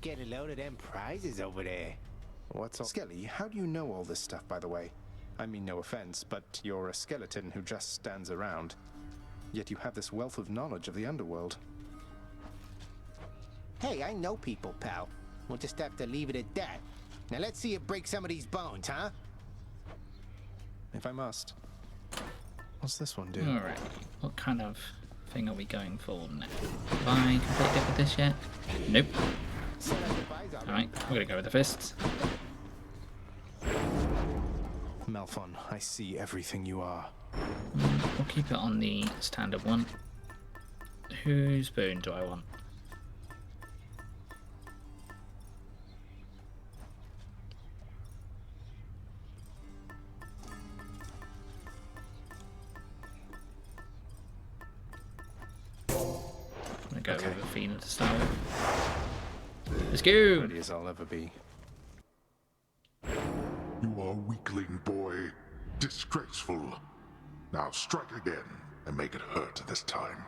Get a load of them prizes over there. What's all... Skelly, how do you know all this stuff, by the way? I mean, no offense, but you're a skeleton who just stands around. Yet you have this wealth of knowledge of the underworld. Hey, I know people, pal. We'll just have to leave it at that. Now let's see you break some of these bones, huh? If I must. What's this one do? Alright, what kind of thing are we going for now? Have I completed it with this yet? Nope. Alright, we're gonna go with the fists. Malphon, I see everything you are. We'll keep it on the standard one. Whose boon do I want? I'm gonna go with a Fiend to start with. Let's go! Ready as I'll ever be. You are a weakling, boy. Disgraceful. Now strike again and make it hurt this time.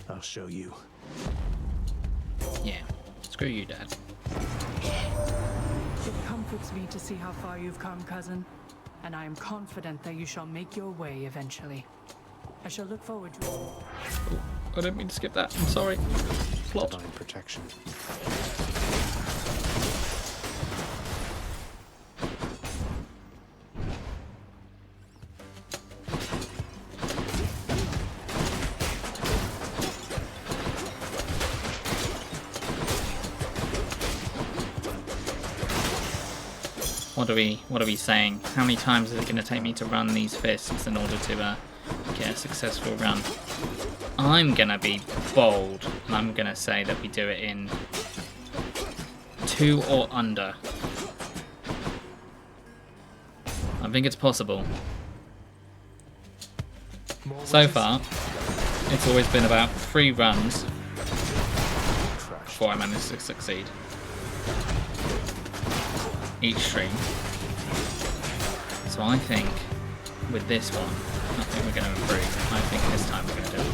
I'll show you. Yeah, screw you, Dad. It comforts me to see how far you've come, cousin. And I am confident that you shall make your way eventually. I shall look forward to it. Oh, I didn't mean to skip that. I'm sorry. Plot. Divine protection. What are we saying? How many times is it going to take me to run these fists in order to get a successful run? I'm going to be bold, and I'm going to say that we do it in 2 or under. I think it's possible. So far, it's always been about 3 runs before I manage to succeed. Each stream. So I think with this one, I think we're going to improve. I think this time we're going to do it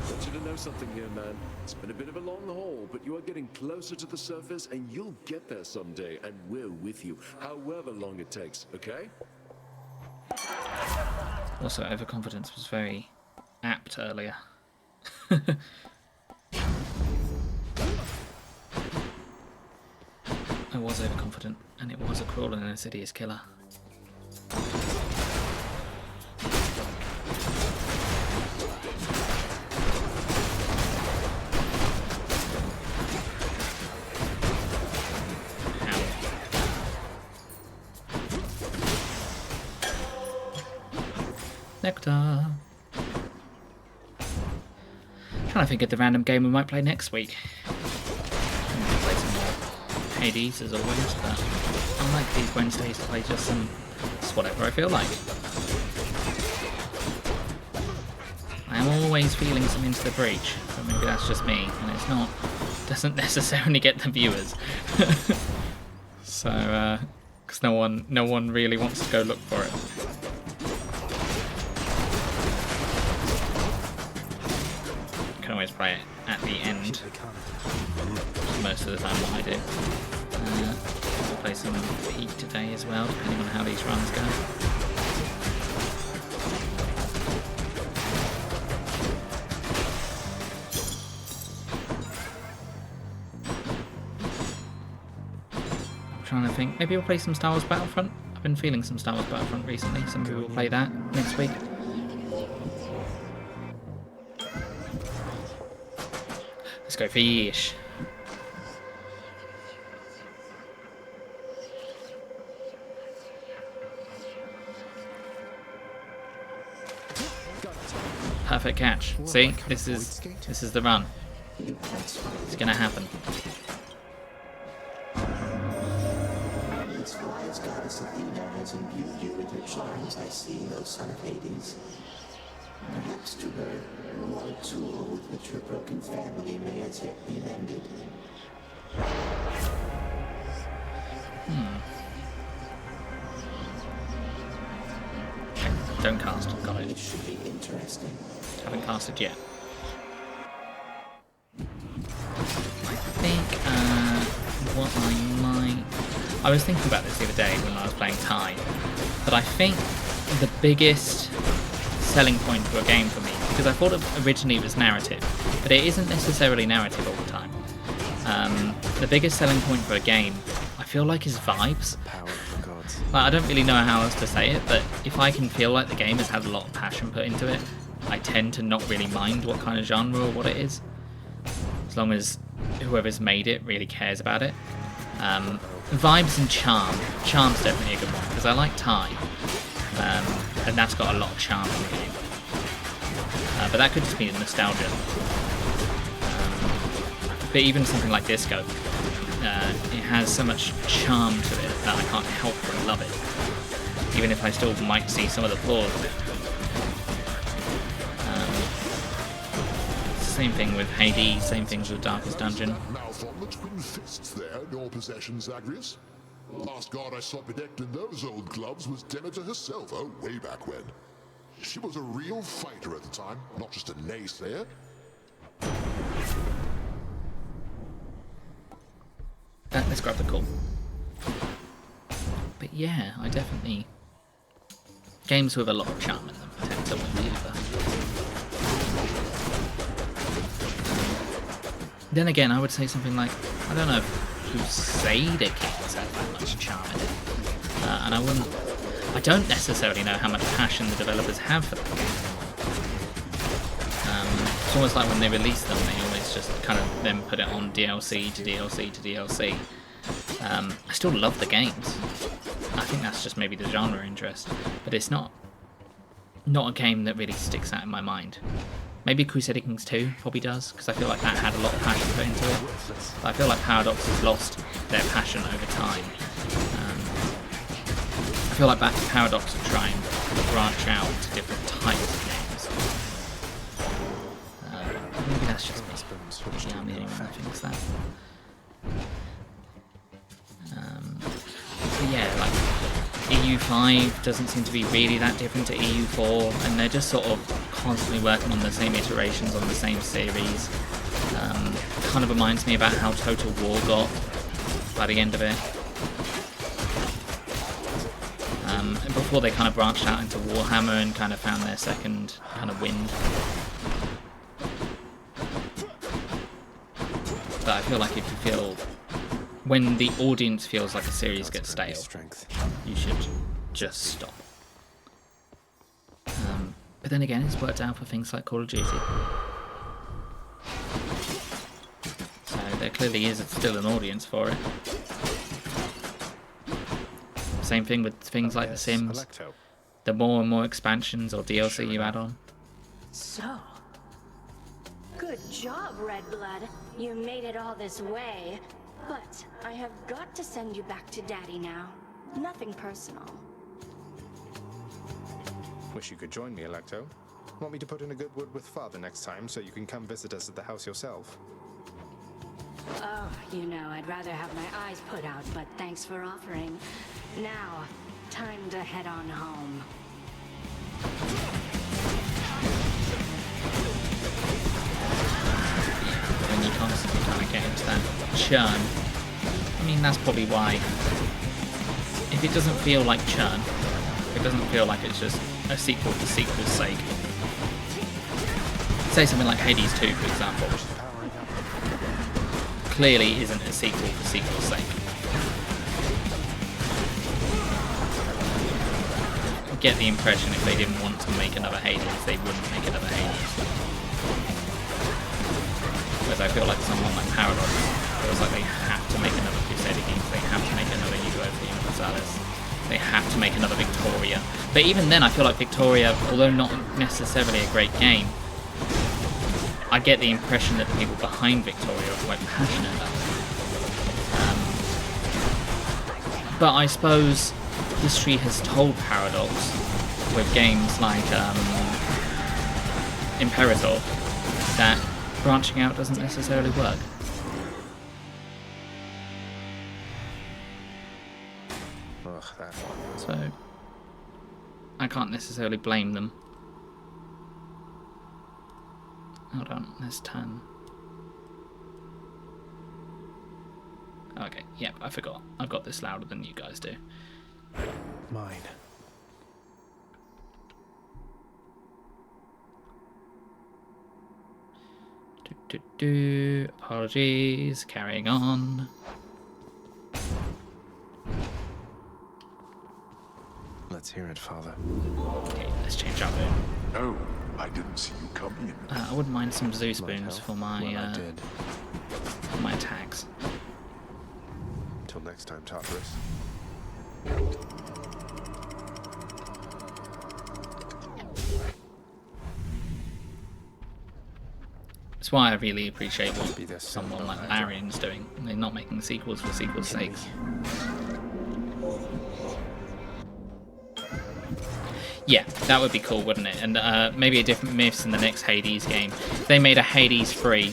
I want you to know something here, man. It's been a bit of a long haul, but you are getting closer to the surface, and you'll get there someday, and we're with you, however long it takes, okay? Also, overconfidence was very apt earlier. I was overconfident, and it was a cruel and insidious killer. Nectar. Trying to think of the random game we might play next week. Play some more Hades as always, but I like these Wednesdays to play just whatever I feel like. I am always feeling some Into the Breach, but maybe that's just me, and it's not. Doesn't necessarily get the viewers. So, because no one really wants to go look for it. Always play it at the end. Most of the time what I do. We'll play some Peak today as well, depending on how these runs go. I'm trying to think. Maybe we'll play some Star Wars Battlefront. I've been feeling some Star Wars Battlefront recently, so maybe we'll play that next week. Let's go fish. Perfect catch. See, this is the run. It's gonna happen. This wise goddess Athena has imbued you with her charms, I see, O son of Hades. Perhaps to her, you are a tool with which her broken family may as yet be mended. cast. Got it. It should be interesting. Haven't casted yet. I think what I might... I was thinking about this the other day when I was playing Thai, but I think the biggest selling point for a game for me, because I thought originally it was narrative, but it isn't necessarily narrative all the time. The biggest selling point for a game, I feel like, is vibes. Power of the gods. Like, I don't really know how else to say it, but if I can feel like the game has had a lot of passion put into it, I tend to not really mind what kind of genre or what it is, as long as whoever's made it really cares about it. Vibes and charm. Charm's definitely a good one, because I like Thai, and that's got a lot of charm in the game. But that could just be nostalgia. But even something like Disco, it has so much charm to it that I can't help but love it, even if I still might see some of the flaws of it. Same thing with Hades, same things with Darkest Dungeon. Mouth on the twin fists there in your possession, Zagreus. Last god I saw bedecked in those old gloves was Demeter herself, oh, way back when. She was a real fighter at the time, not just a naysayer. Let's grab the call. But yeah, I definitely... Games with a lot of charm in them tend to win me over. Then again, I would say something like, I don't know if Crusader Kings have that much charm in it. And I don't necessarily know how much passion the developers have for that game. It's almost like when they release them, they always just kind of then put it on DLC to DLC to DLC. I still love the games. I think that's just maybe the genre interest, but it's not a game that really sticks out in my mind. Maybe Crusader Kings 2 probably does, because I feel like that had a lot of passion put into it. But I feel like Paradox has lost their passion over time. I feel like Paradox are trying to branch out to different types of games. Maybe that's just me. Yeah, I'm the only one that thinks that. But yeah, like EU5 doesn't seem to be really that different to EU4, and they're just sort of constantly working on the same iterations on the same series. Kind of reminds me about how Total War got by the end of it. And before they kind of branched out into Warhammer and kind of found their second kind of wind. But I feel like if you feel... When the audience feels like a series gets stale, you should just stop. But then again, it's worked out for things like Call of Duty. So there clearly is still an audience for it. Same thing with things like The Sims. The more and more expansions or DLC you add on. So, good job, Red Blood. You made it all this way. But I have got to send you back to Daddy now. Nothing personal. Wish you could join me, Electo. Want me to put in a good word with Father next time so you can come visit us at the house yourself? Oh, you know, I'd rather have my eyes put out, but thanks for offering. Now, time to head on home. When you constantly kind of get into that churn. I mean, that's probably why. If it doesn't feel like churn, it doesn't feel like it's just a sequel for sequel's sake. Say something like Hades 2, for example. Clearly isn't a sequel for sequel's sake. I get the impression if they didn't want to make another Hades, they wouldn't make another Hades. Whereas I feel like someone like Paradox feels like they have to make another Crusader Kings, they have to make another Europa Universalis, they have to make another Victoria. But even then I feel like Victoria, although not necessarily a great game, I get the impression that the people behind Victoria are quite passionate about it. But I suppose history has told Paradox with games like Imperator that branching out doesn't necessarily work. Ugh, that one. So, I can't necessarily blame them. Hold on, let's turn. Okay, yep, I forgot. I've got this louder than you guys do. Mine. Apologies, carrying on. Let's hear it, Father. Okay, let's change our moon. Oh, I didn't see you come in. I wouldn't mind some zoo Might spoons help. for my Well, I did. for my attacks. Until next time, Tartarus. That's why I really appreciate what Be this someone soon, like no, Larian's doing. They're not making sequels for sequels' sake. Yeah, that would be cool, wouldn't it? And maybe a different myths in the next Hades game. If they made a Hades 3,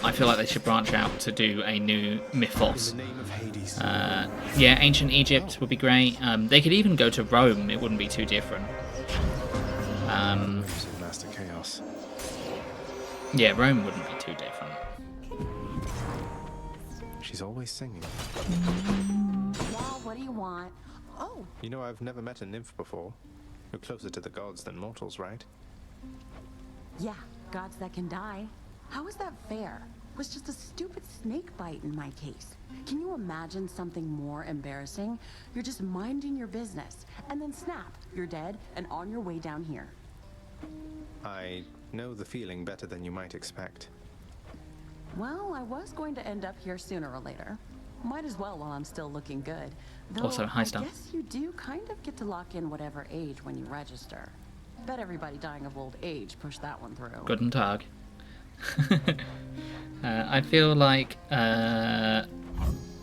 I feel like they should branch out to do a new mythos. In the name of Hades. Yeah, ancient Egypt would be great. They could even go to Rome. It wouldn't be too different. Master Chaos. Yeah, Rome wouldn't be too different. She's always singing. Well, what do you want? Oh, You know, I've never met a nymph before. You're closer to the gods than mortals, right? yeah, gods that can die. How is that fair? It was just a stupid snake bite in my case. Can you imagine something more embarrassing? You're just minding your business, and then snap, you're dead and on your way down here. I know the feeling better than you might expect. Well, I was going to end up here sooner or later. Might as well while I'm still looking good. Though, Also, hi, I Star. guess you do kind of get to lock in whatever age when you register. Bet everybody dying of old age pushed that one through. Guten Tag. I feel like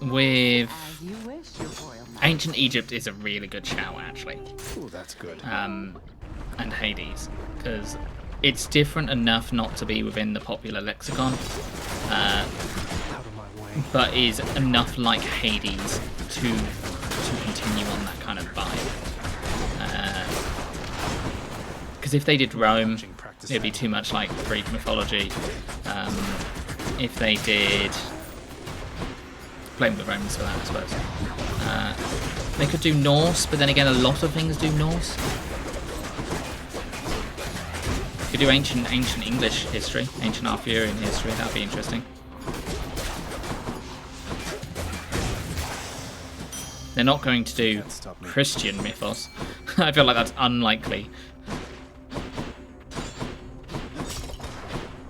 with As you wish, your royal majesty. ancient Egypt is a really good shout, actually. Oh, that's good. And Hades, because it's different enough not to be within the popular lexicon, Out of my way. but is enough like Hades to continue on that kind of vibe. Because if they did Rome, it'd be too much like Greek mythology. If they did, blame the Romans for that, I suppose. They could do Norse, but then again, a lot of things do Norse. Could do ancient English history, ancient Arthurian history. That'd be interesting. They're not going to do Can't stop me. Christian mythos. I feel like that's unlikely.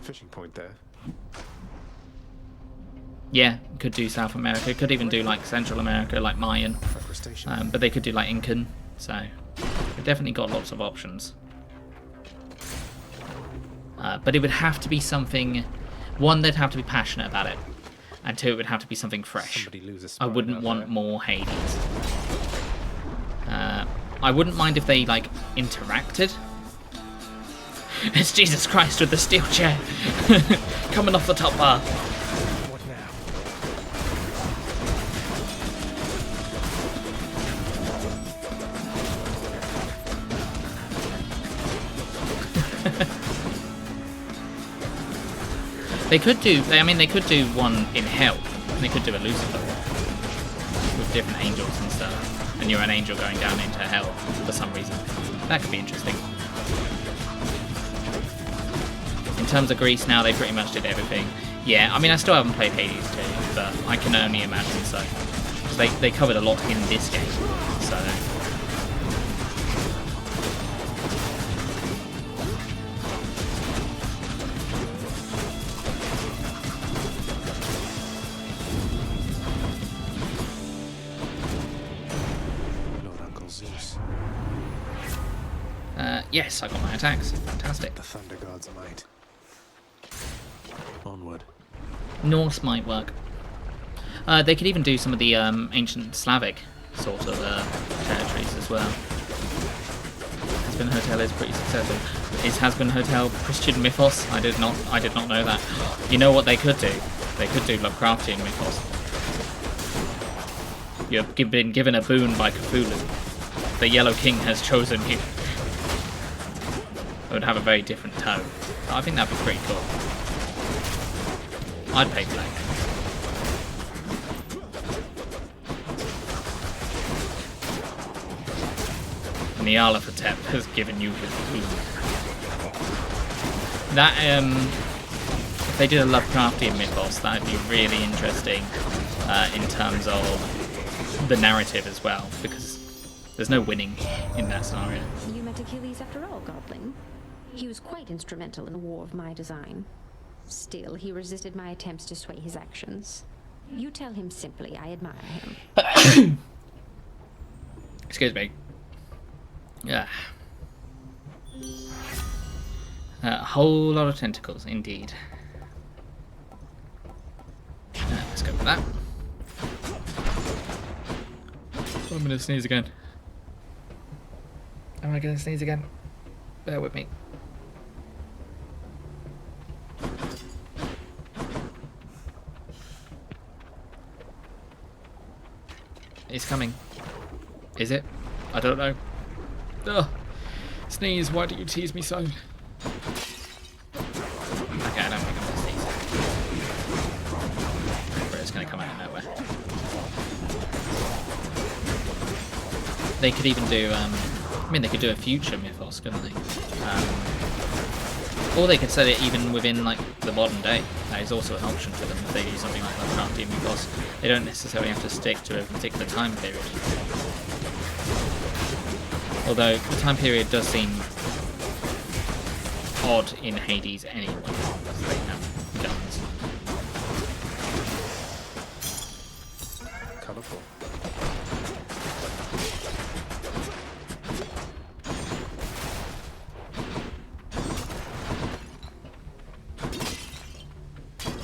Fishing point there. Yeah, could do South America. Could even do like Central America, like Mayan. Crustacean. But they could do like Incan. So they've definitely got lots of options. But it would have to be something. One, they'd have to be passionate about it, and two, it would have to be something fresh. Somebody loses I spine wouldn't out want there. more Hades. I wouldn't mind if they like interacted. It's Jesus Christ with the steel chair coming off the top bar. What now? They could do. I mean, they could do one in hell. They could do a Lucifer with different angels and stuff, and you're an angel going down into hell for some reason. That could be interesting. In terms of Greece, now they pretty much did everything. Yeah, I mean, I still haven't played Hades 2, but I can only imagine so. 'Cause they covered a lot in this game, so. Lord Uncle Zeus. Yes, I got my attacks. Fantastic. The thunder god's might. Onward. Norse might work. They could even do some of the ancient Slavic sort of territories as well. Has-Been Hotel is pretty successful. Is Has-Been Hotel Christian mythos? I did not know that. You know what they could do? They could do Lovecraftian mythos. You've been given a boon by Cthulhu. the Yellow King has chosen you. It would have a very different tone. But I think that'd be pretty cool. I'd pay black. And the Nyarlathotep has given you his food. That, if they did a Lovecraftian mythos, that would be really interesting in terms of the narrative as well, because there's no winning in that scenario. You met Achilles after all, Godling. He was quite instrumental in the war of my design. Still, he resisted my attempts to sway his actions. You tell him simply I admire him. Excuse me. Yeah. A whole lot of tentacles, indeed. Let's go for that. I'm gonna sneeze again. Am I gonna sneeze again? Bear with me. It's coming. Is it? I don't know. Ugh. Sneeze, why do you tease me so? Okay, I don't think I'm gonna sneeze. But it's gonna come out of nowhere. They could even do, I mean, they could do a future mythos, couldn't they? Or they could set it even within, like, the modern day. That is also an option for them if they do something like Lovecraftian mythos. They don't necessarily have to stick to a particular time period. Although the time period does seem odd in Hades anyway, because they have guns. Colourful.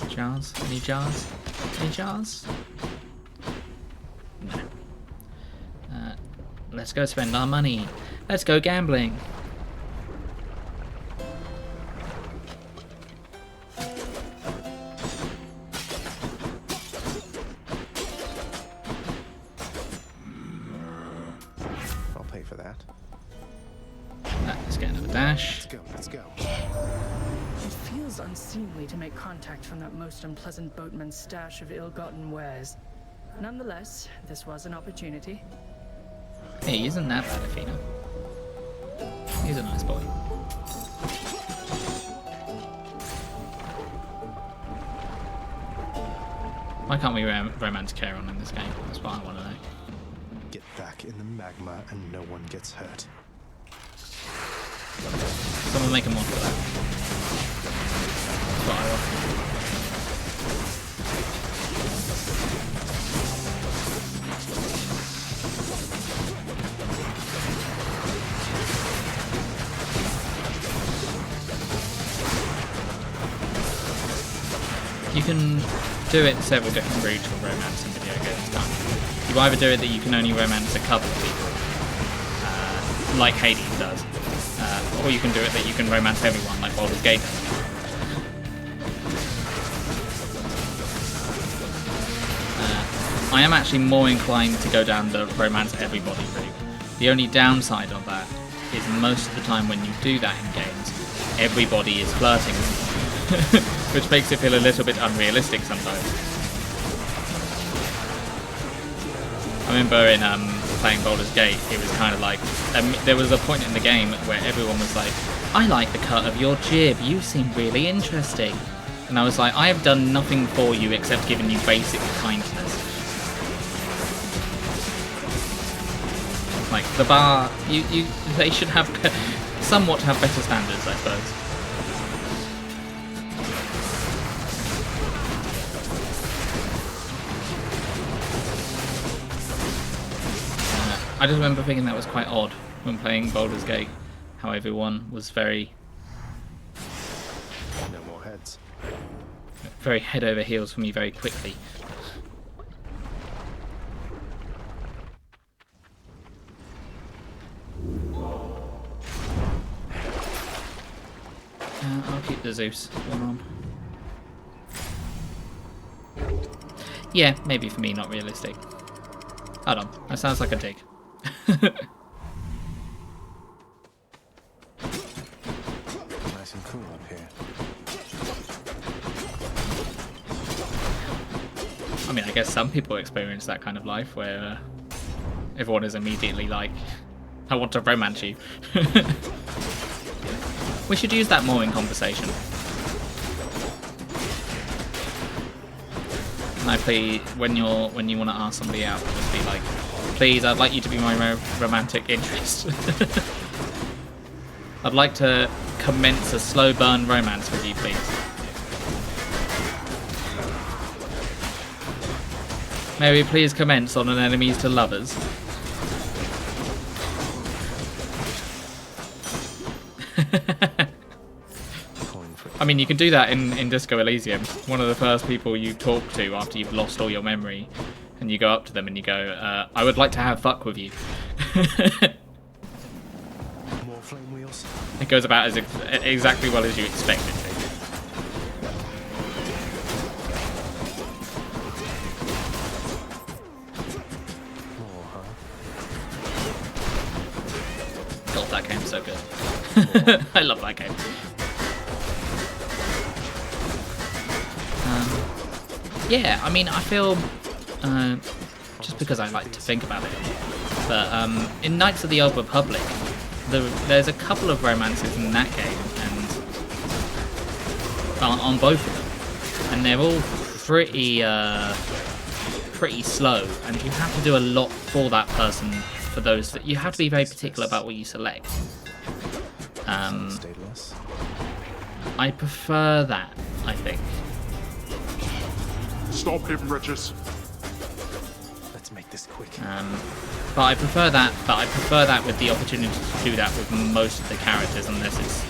Jars? Any jars? Any jars? No. Let's go spend our money. Let's go gambling. I'll pay for that. Let's get another dash. Let's go, let's go. It feels unseemly to make contact from that most unpleasant boatman's stash of ill-gotten wares. Nonetheless, this was an opportunity. Hey, he isn't that bad, Athena. He's a nice boy. Why can't we romance Charon in this game? That's what I want to know. Get back in the magma and no one gets hurt. Someone make a mod for that. That's what I want. You can do it several different routes for romance in video games, can't you? You either do it that you can only romance a couple of people, like Hades does, or you can do it that you can romance everyone, like Baldur's Gate does. I am actually more inclined to go down the romance everybody route. The only downside of that is most of the time when you do that in games, everybody is flirting with you. Which makes it feel a little bit unrealistic sometimes. I remember in playing Baldur's Gate, it was kind of like, there was a point in the game where everyone was like, I like the cut of your jib, you seem really interesting. And I was like, I have done nothing for you except giving you basic kindness. Like, the bar, they should have, somewhat have better standards, I suppose. I just remember thinking that was quite odd when playing Baldur's Gate, how everyone was very head over heels for me very quickly. I'll keep the Zeus one on. Yeah, maybe for me not realistic. Hold on, that sounds like a dig. I mean, I guess some people experience that kind of life where everyone is immediately like, I want to romance you. We should use that more in conversation. Can I please, when you want to ask somebody out, just be like, please, I'd like you to be my romantic interest. I'd like to commence a slow burn romance with you, please. May we please commence on an enemies to lovers? I mean, you can do that in Disco Elysium. One of the first people you talk to after you've lost all your memory, and you go up to them and you go, I would like to have fuck with you. More flame wheels. It goes about as exactly well as you expect it to. More, huh? God, that game's so good. I love that game. Yeah, I mean, I feel, just because I like to think about it, but in Knights of the Old Republic, there's a couple of romances in that game, and on both of them, and they're all pretty slow, and you have to do a lot for that person, for those that you have to be very particular about what you select. I prefer that, I think. Stop him, Regis. Let's make this quick. But I prefer that. But I prefer that with the opportunity to do that with most of the characters, unless it's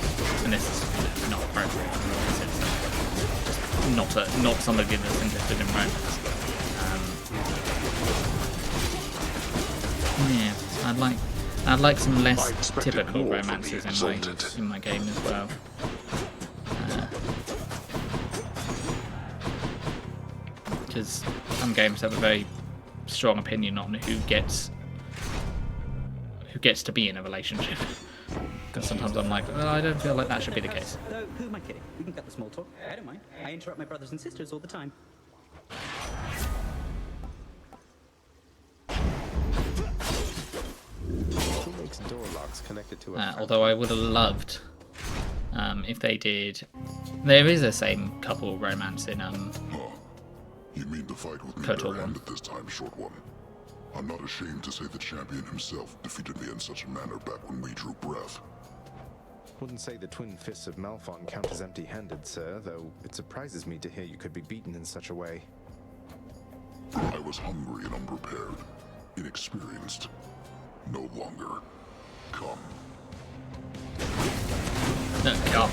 not appropriate, unless it's just not somebody that's interested in romance. Yeah, I'd like some less typical romances in my game as well. Because some games have a very strong opinion on who gets to be in a relationship. Because sometimes I'm like, well, I don't feel like that should be the case. Though, who am I kidding? We can cut the small talk. I don't mind. I interrupt my brothers and sisters all the time. Who makes door locks connected to a although I would have loved if they did. There is a same couple romance in You mean the fight with me barehanded this time, short one? I'm not ashamed to say the champion himself defeated me in such a manner back when we drew breath. Wouldn't say the twin fists of Malphon count as empty-handed, sir, though it surprises me to hear you could be beaten in such a way. I was hungry and unprepared, inexperienced. No longer. Come. No, come.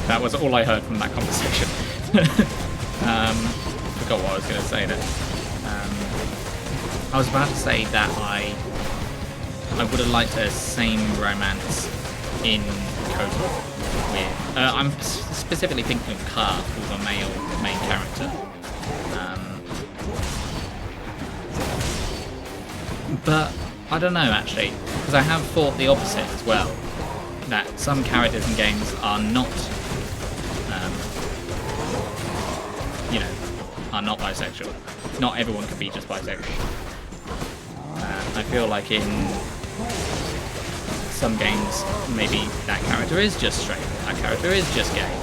That was all I heard from that conversation. Forgot what I was going to say there. I was about to say that I would have liked a same romance in KOTOR with. I'm specifically thinking of Car, who's a main character. But I don't know actually, because I have thought the opposite as well. That some characters in games are not. Are not bisexual. Not everyone can be just bisexual. I feel like in some games, maybe that character is just straight, that character is just gay,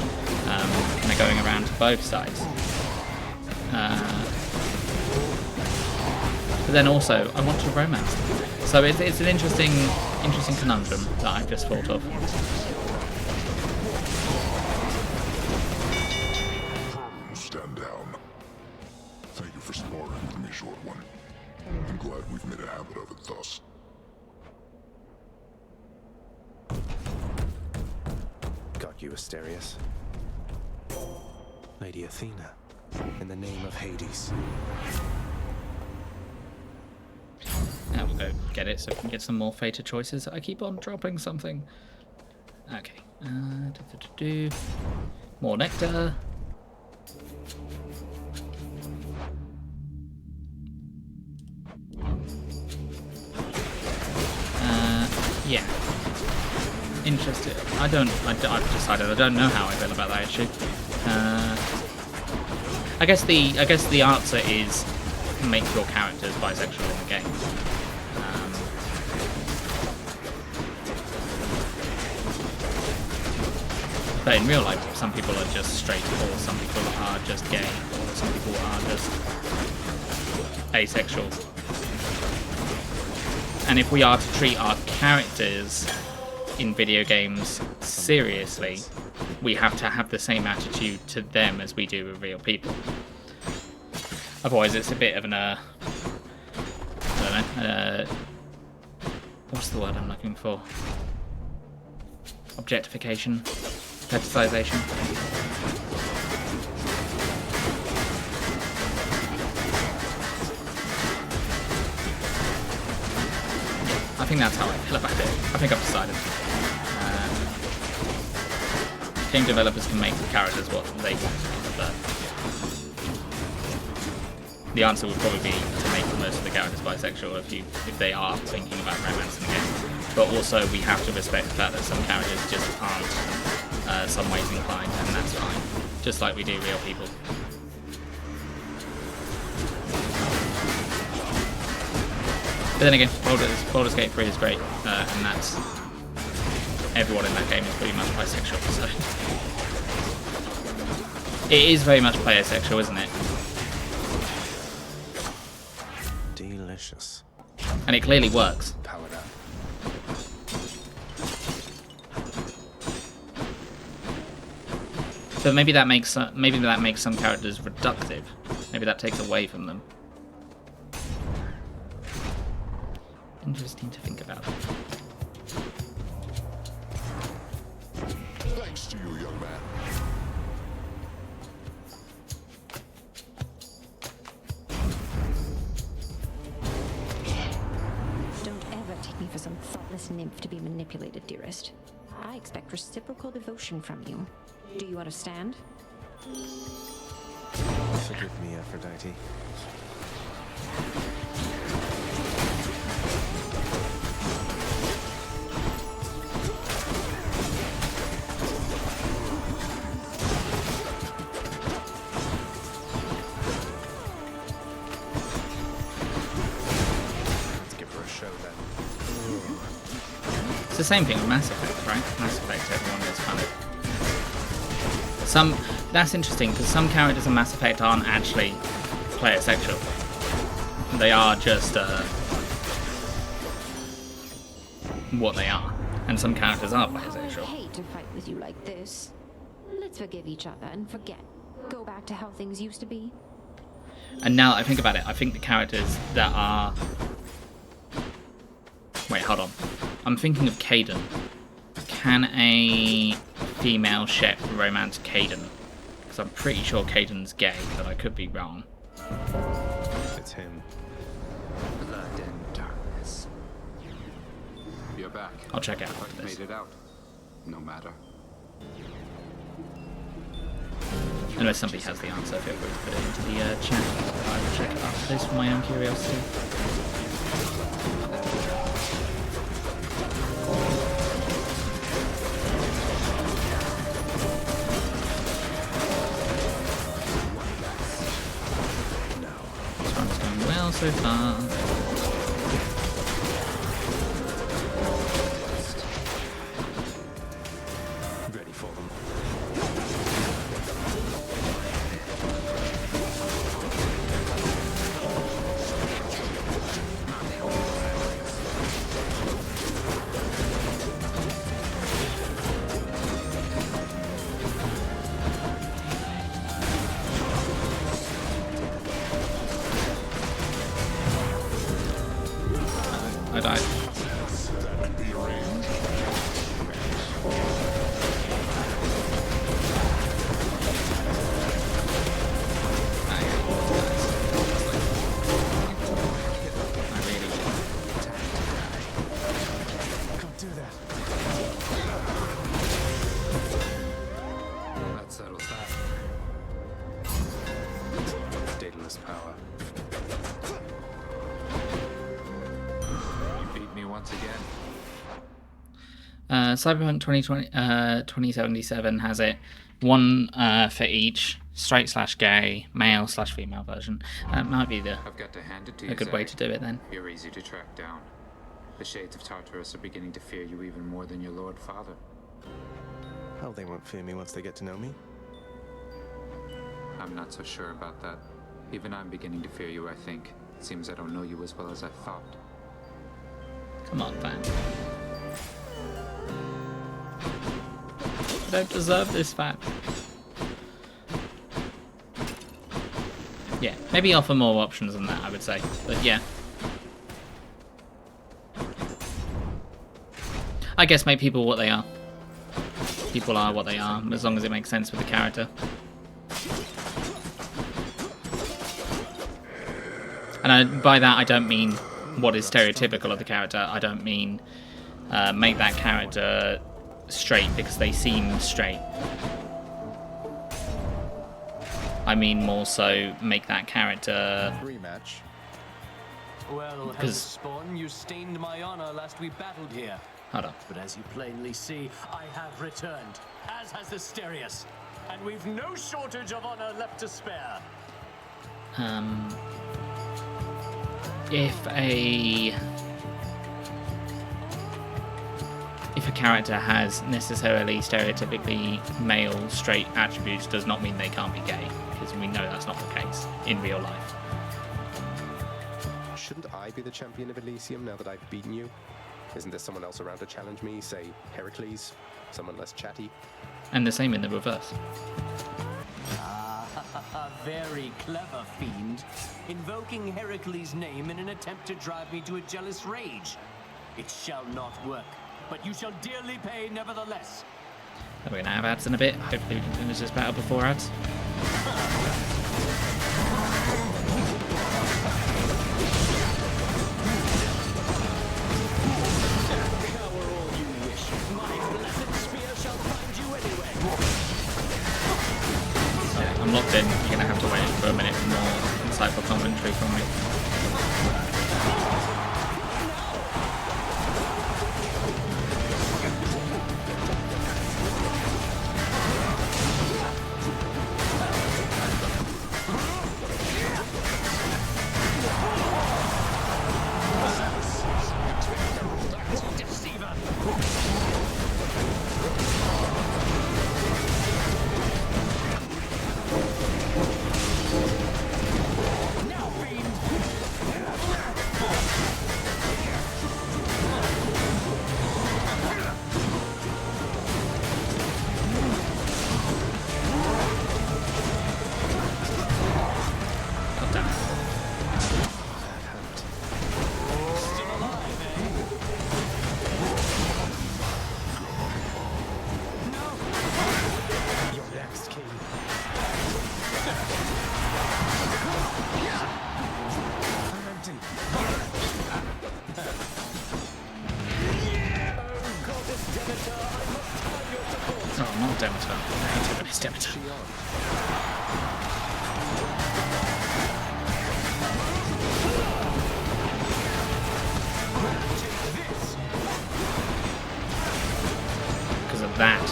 and they're going around to both sides. But then also, I want to romance them. So it's an interesting conundrum that I've just thought of. Stand down. Thank you for sparring with me, short one. I'm glad we've made a habit of it thus. Got you, Asterius. Lady Athena, in the name of Hades. Now we'll go get it so we can get some more fated choices. I keep on dropping something. Okay. More nectar. Yeah. Interested. I've decided I don't know how I feel about that issue. I guess the answer is make your characters bisexual in the game. But in real life, some people are just straight, or some people are just gay, or some people are just asexual. And if we are to treat our characters in video games seriously, we have to have the same attitude to them as we do with real people. Otherwise, it's a bit of an I don't know. What's the word I'm looking for? Objectification, fetishization. I think that's how I feel about it. I think I've decided. Game developers can make the characters what they want, but the answer would probably be to make most of the characters bisexual if they are thinking about romance in the game. But also we have to respect the fact that some characters just aren't some ways inclined, and that's fine. Just like we do real people. But then again, Baldur's Gate 3 is great, and that's everyone in that game is pretty much bisexual, so it is very much player sexual, isn't it? Delicious. And it clearly works. Power down. But maybe that makes some characters reductive. Maybe that takes away from them. Interesting to think about. Thanks to you, young man. Don't ever take me for some thoughtless nymph to be manipulated, dearest. I expect reciprocal devotion from you. Do you understand? Forgive me, Aphrodite. Let's give her a show then. It's the same thing with Mass Effect, right? Mass Effect, everyone is kind of... That's interesting, because some characters in Mass Effect aren't actually player sexual. They are just what they are. And some characters are player sexual. I hate to fight with you like this. Let's forgive each other and forget. Go back to how things used to be. And now that I think about it, I think the characters that are... Wait, hold on. I'm thinking of Caden. Can a female ship romance Caden? Because I'm pretty sure Caden's gay, but I could be wrong. It's him. Blood and darkness. You're back. I'll check it out after But this. made it out. No matter. Unless somebody has the answer, feel free to put it into the chat. I will check it after this for my own curiosity. This one's going well so far. Ready for them. I died. That can be arranged. Can't do that. That settles that. Daedalus power. You beat me once again. Cyberpunk 2077 has it. One for each. straight/gay, male/female version. That might be I've got to hand it to you, a good way to Zari. do it then. You're easy to track down. The Shades of Tartarus are beginning to fear you even more than your Lord Father. Oh, they won't fear me once they get to know me. I'm not so sure about that. Even I'm beginning to fear you, I think. It seems I don't know you as well as I thought. Come on, fam. I don't deserve this, fam. Yeah, maybe offer more options than that, I would say. But yeah. I guess make people what they are. People are what they are, as long as it makes sense with the character. And by that, I don't mean what is stereotypical of the character. I don't mean make that character straight because they seem straight. I mean more so make that character... Rematch. Well, Spawn, you stained my honor last we battled here. Hold on. But as you plainly see, I have returned, as has Asterius. And we've no shortage of honor left to spare. If a character has necessarily stereotypically male straight attributes does not mean they can't be gay, because we know that's not the case in real life. Shouldn't I be the champion of Elysium now that I've beaten you? Isn't there someone else around to challenge me, say Heracles? Someone less chatty? And the same in the reverse. Very clever, fiend. Invoking Heracles' name in an attempt to drive me to a jealous rage. It shall not work, but you shall dearly pay nevertheless. We're going to have ads in a bit. Hopefully we can finish this battle before ads. I'm locked in. You're going to have to wait for a minute for more insightful commentary from me. Oh, not Demeter. I hate it when it's Demeter. Because of that.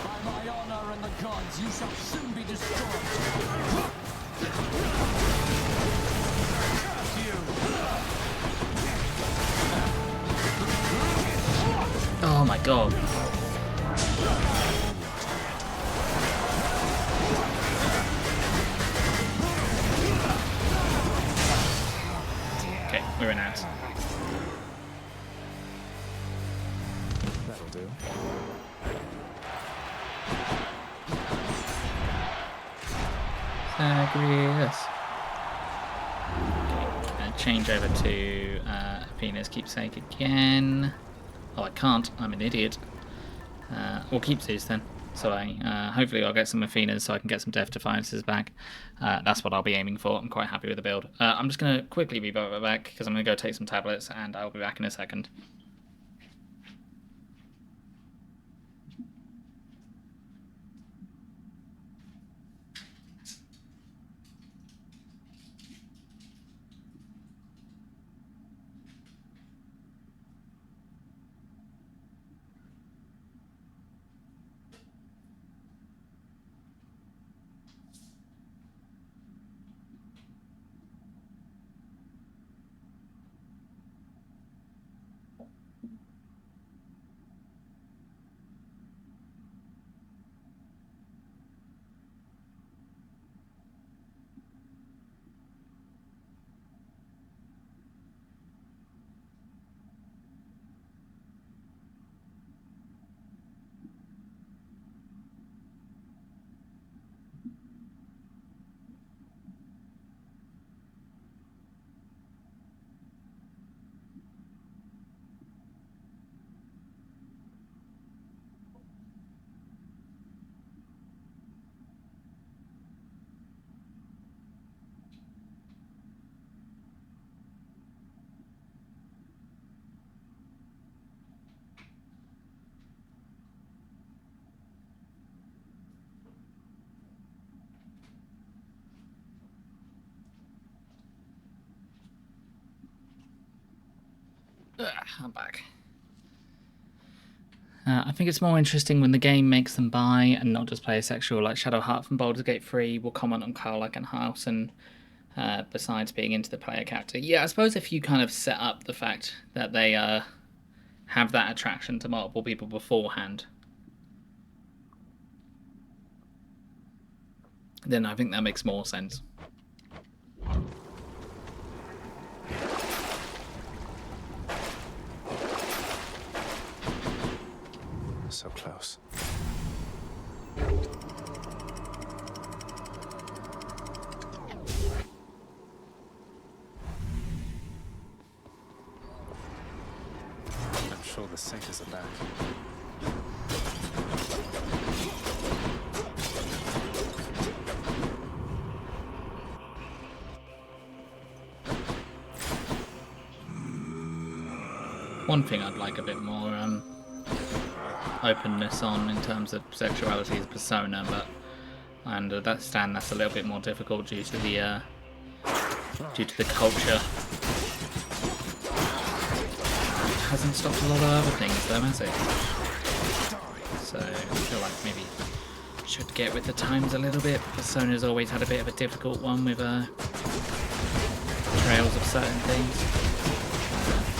By my honor and the gods, you shall soon be destroyed. Oh my god. Okay, we're in ads. That'll do. Zagreus. Okay, change over to Athena's keepsake again. Oh, I can't. I'm an idiot. We'll keep Zeus then. So hopefully I'll get some Athenas so I can get some Death Defiances back. That's what I'll be aiming for. I'm quite happy with the build. I'm just going to quickly be back because I'm going to go take some tablets and I'll be back in a second. I'm back. I think it's more interesting when the game makes them buy and not just play asexual, like Shadowheart from Baldur's Gate 3 will comment on Carl like and House, and besides being into the player character. Yeah, I suppose if you kind of set up the fact that they have that attraction to multiple people beforehand, then I think that makes more sense. So close. I'm sure the satyrs are back. One thing I'd like a bit more openness on in terms of sexuality is Persona, but I understand that's a little bit more difficult due to the culture. It hasn't stopped a lot of other things though, has it? So I feel like maybe should get with the times a little bit. Persona's always had a bit of a difficult one with portrayals of certain things.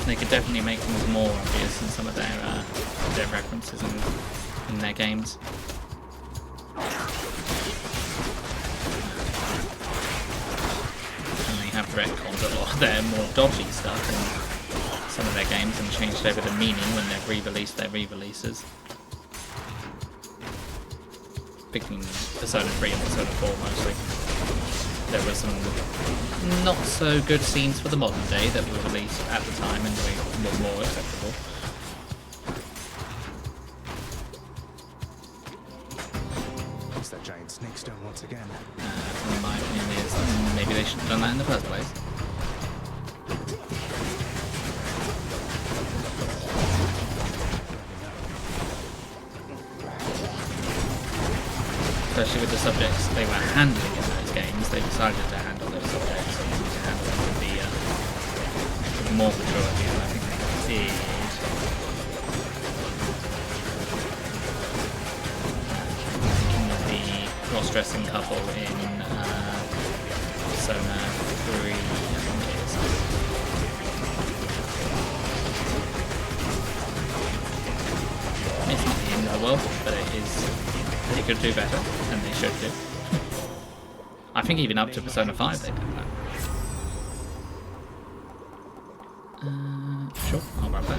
They could definitely make things more obvious in some of their references in their games. And they have retconned a lot of their more dodgy stuff in some of their games and changed over the meaning when they've re-released their re-releases. Picking Persona 3 and Persona 4 mostly. There were some not so good scenes for the modern day that were released at the time and were more acceptable. Is that giant snake stone once again? My opinion is maybe they should have done that in the first place. Especially with the subjects they were handling in those games, they decided to handle those subjects and to handle them with more maturity, and I think they did. Thinking of the cross-dressing couple in Persona 3, I think it is. It's not the end of the world, but it is. They could do better, and they should do. I think even up to Persona 5 they did that. Sure, I'll grab that.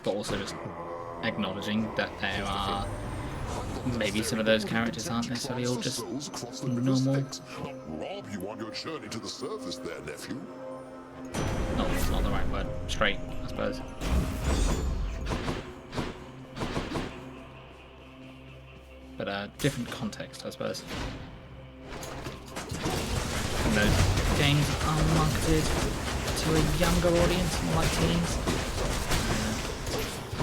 But also just acknowledging that there are maybe some of those characters aren't necessarily all just normal. Rob you on your journey to the surface there, nephew. No, it's not the right word. Straight, I suppose. But different context, I suppose. And those games are marketed to a younger audience, more like teens.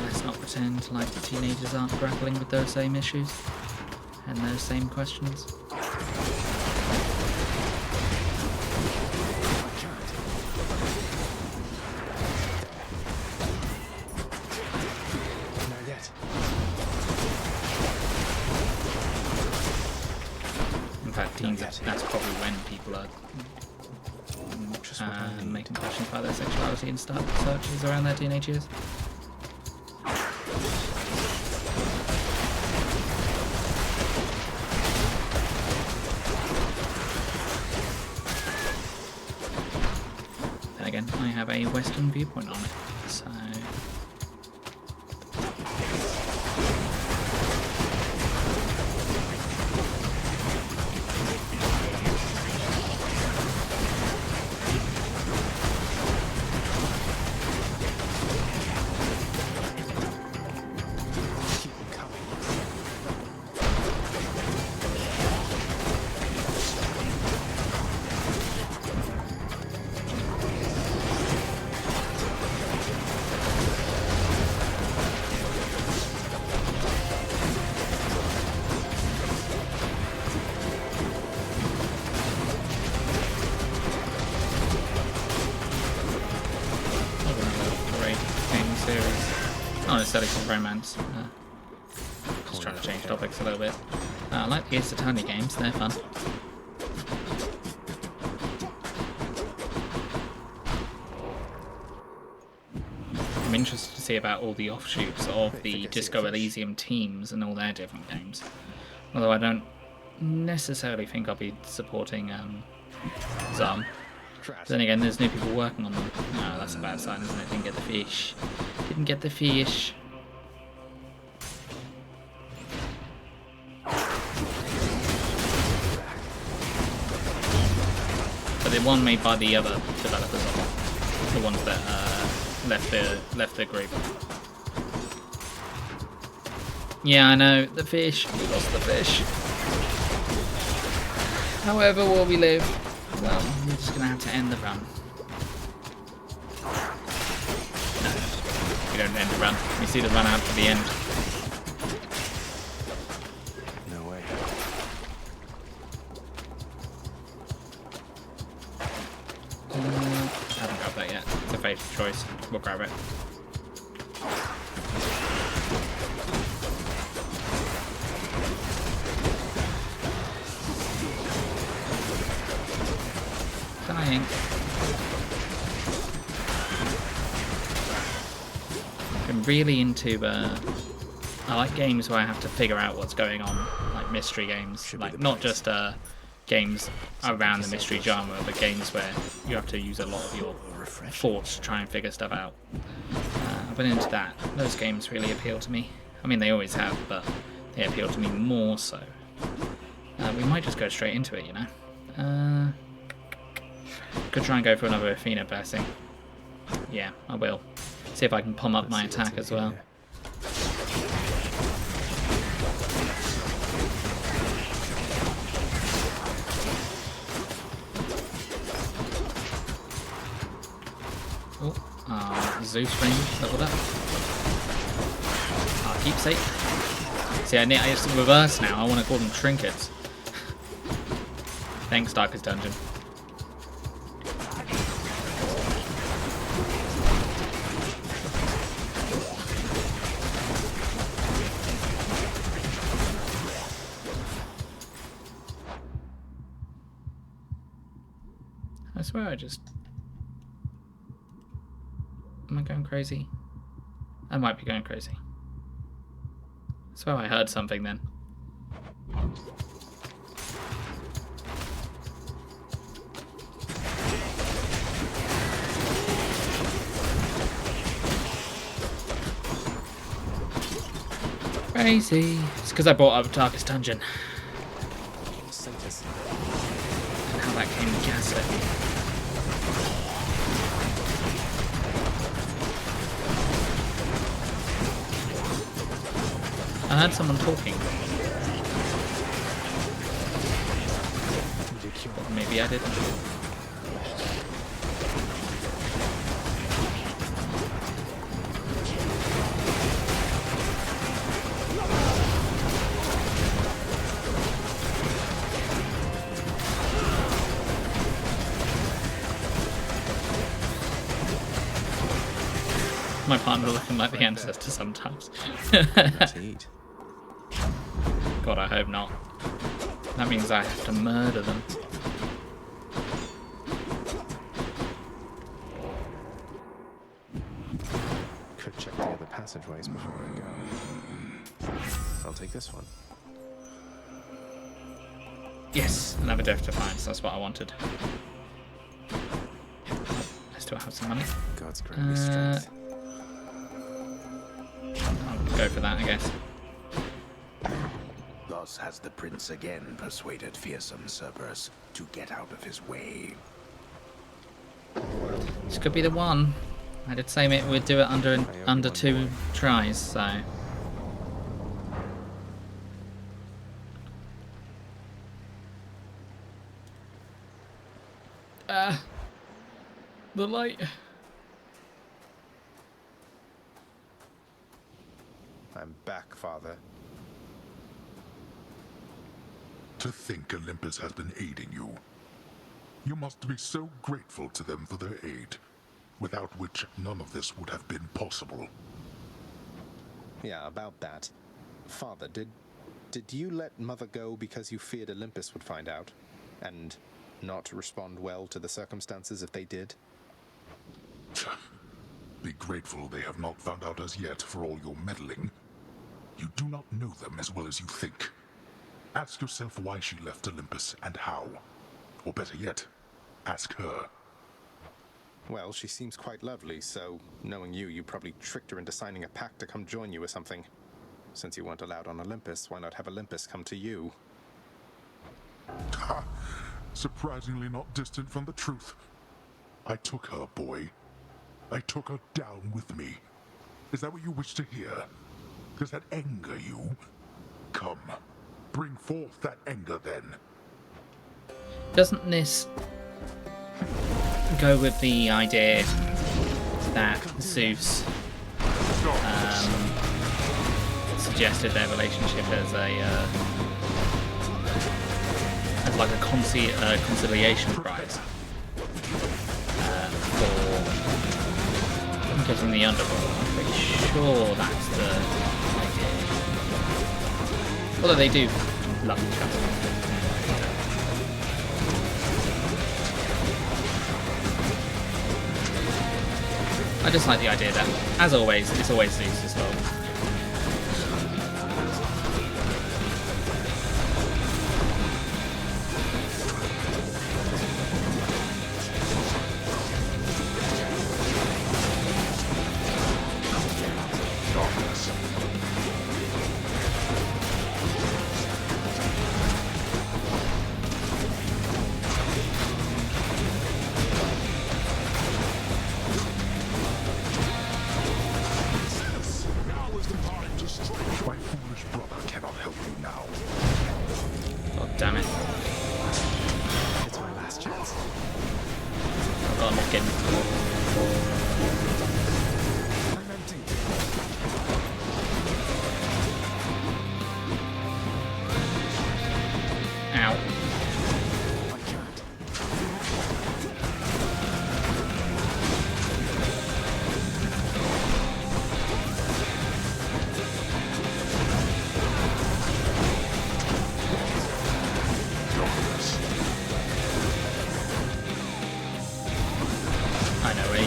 Let's not pretend like the teenagers aren't grappling with those same issues and those same questions. That's probably when people are making questions about their sexuality and stuff, searches around their teenage years. Then again, I have a Western viewpoint on it, so... necessarily for romance. Just trying to change topics a little bit. I like the Ace Attorney games, they're fun. I'm interested to see about all the offshoots of the Disco Elysium teams and all their different games. Although I don't necessarily think I'll be supporting some. But then again, there's new people working on them. No, that's a bad sign, isn't it? Didn't get the fish. Didn't get the fish. But the one made by the other developers, the ones that left the group. Yeah, I know, the fish. We lost the fish. However, will we live? Well, we're just gonna have to end the run. No, we don't end the run. We see the run out to the end. No way. I haven't grabbed that yet. It's a fatal choice. We'll grab it. Dying. I'm really into I like games where I have to figure out what's going on, like mystery games, like not just games around the mystery genre, but games where you have to use a lot of your thoughts to try and figure stuff out. I've been into that. Those games really appeal to me. I mean, they always have, but they appeal to me more so. We might just go straight into it, you know. Could try and go for another Athena blessing. Yeah, I will. See if I can pump up my attack as well. Oh, Zeus ring leveled up. Keepsake. See, it's in reverse now. I want to call them trinkets. Thanks, Darkest Dungeon. I swear am I going crazy? I might be going crazy. I swear I heard something then. Crazy. It's because I brought up Darkest Dungeon. And how that came to Gaslit. I heard someone talking. Or maybe I didn't. My partner looking like the ancestor sometimes. God, I hope not. That means I have to murder them. Could check the other passageways before I go. I'll take this one. Yes, another Death Defiance. That's what I wanted. I still have some money. God's grant me strength. I'll go for that, I guess. Thus has the prince again persuaded fearsome Cerberus to get out of his way. This could be the one. I did say we'd do it under 2 tries, so. The light. I'm back, Father. To think Olympus has been aiding you. You must be so grateful to them for their aid, without which none of this would have been possible. Yeah, about that. Father, did you let Mother go because you feared Olympus would find out? And not respond well to the circumstances if they did? Be grateful they have not found out as yet for all your meddling. You do not know them as well as you think. Ask yourself why she left Olympus and how. Or better yet, ask her. Well, she seems quite lovely, so knowing you probably tricked her into signing a pact to come join you or something. Since you weren't allowed on Olympus, why not have Olympus come to you? Ha! Surprisingly not distant from the truth. I took her, boy. I took her down with me. Is that what you wish to hear? Does that anger you? Come, bring forth that anger then. Doesn't this go with the idea that Zeus suggested their relationship as like a conciliation prize for getting the underworld? I'm pretty sure that's the idea. Although they do love each other. I just like the idea that, as always, it's always Zeus's fault.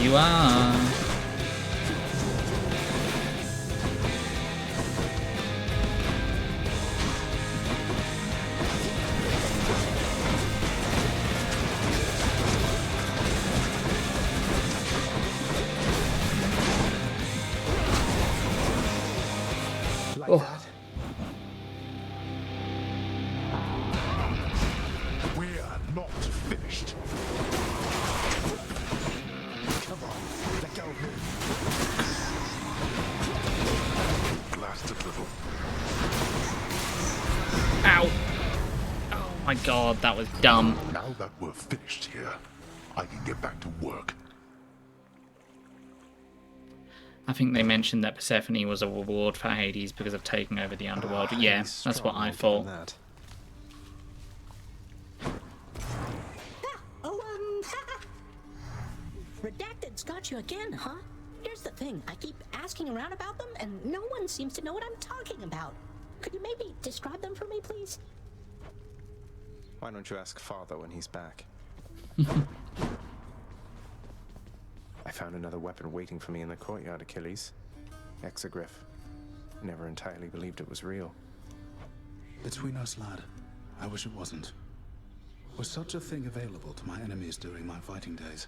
You are. Like that? We're not finished. Let go of me. Blasted little. Ow! Oh my god, that was dumb. Now that we're finished here, I can get back to work. I think they mentioned that Persephone was a reward for Hades because of taking over the underworld. Yeah, that's what I thought. Redacted's got you again, huh? Here's the thing, I keep asking around about them, and no one seems to know what I'm talking about. Could you maybe describe them for me, please? Why don't you ask Father when he's back? I found another weapon waiting for me in the courtyard, Achilles. Exogryph. Never entirely believed it was real. Between us, lad, I wish it wasn't. Was such a thing available to my enemies during my fighting days,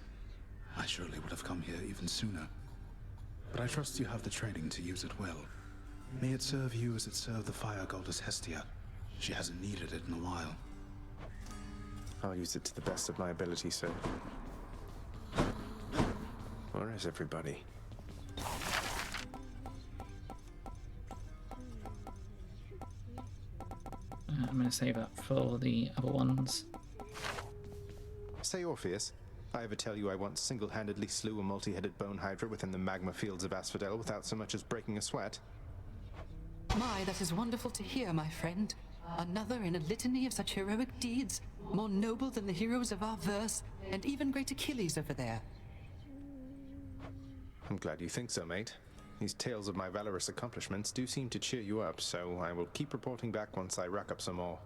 I surely would have come here even sooner. But I trust you have the training to use it well. May it serve you as it served the fire goddess Hestia. She hasn't needed it in a while. I'll use it to the best of my ability, sir. Where is everybody? I'm going to save that for the other ones. Say, Orpheus, I ever tell you I once single-handedly slew a multi-headed bone hydra within the magma fields of Asphodel without so much as breaking a sweat? My, that is wonderful to hear, my friend. Another in a litany of such heroic deeds, more noble than the heroes of our verse, and even great Achilles over there. I'm glad you think so, mate. These tales of my valorous accomplishments do seem to cheer you up, so I will keep reporting back once I rack up some more.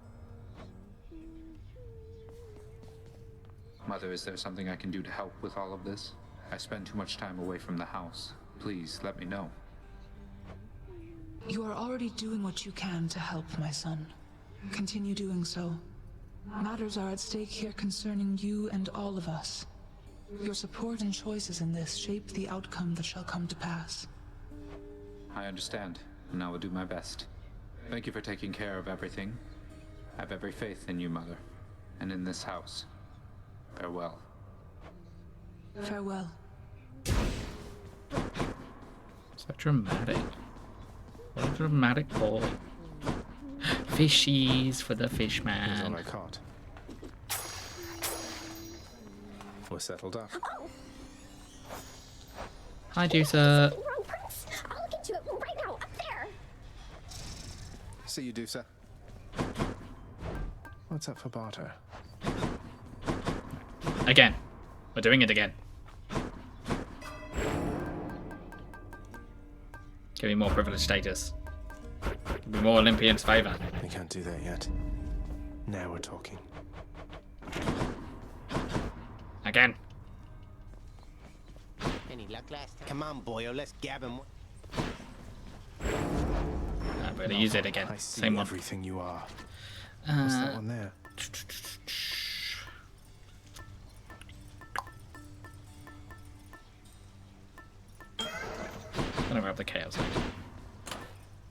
Mother, is there something I can do to help with all of this? I spend too much time away from the house. Please, let me know. You are already doing what you can to help, my son. Continue doing so. Matters are at stake here concerning you and all of us. Your support and choices in this shape the outcome that shall come to pass. I understand, and I will do my best. Thank you for taking care of everything. I have every faith in you, Mother, and in this house. Farewell. Farewell. So dramatic. What a dramatic boy. Fishies for the fish man. He's on my cart. We're settled up. Hi, Juicer. Wrong prince. I'll look into it right now, up there. See you, Dusa. What's up for barter? Again. We're doing it again. Give me more privileged status. Give me more Olympian's favor. We can't do that yet. Now we're talking. Again. Any luck last time? Come on, boyo, let's gab him. I'm going to use it again. I see Same one. everything you are. What's that one there? I'm gonna grab the chaos egg.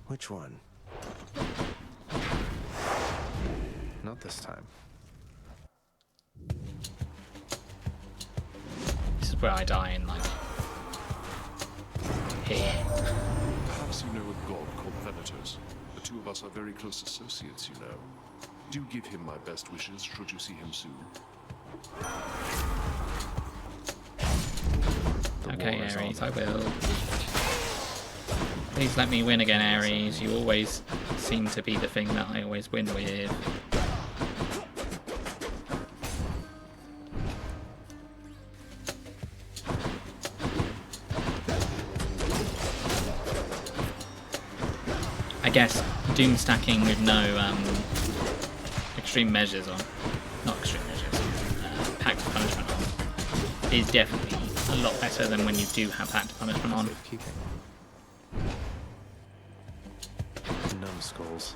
Which one? Not this time. This is where I die in, like, here. Perhaps you know a god called Venatos. The two of us are very close associates, you know. Do give him my best wishes should you see him soon. Okay, Ares, I will. Please let me win again, Ares. You always seem to be the thing that I always win with. I guess doom stacking with no extreme measures on, not extreme measures, pact of punishment on, is definitely a lot better than when you do have pact of punishment on. Numbskulls.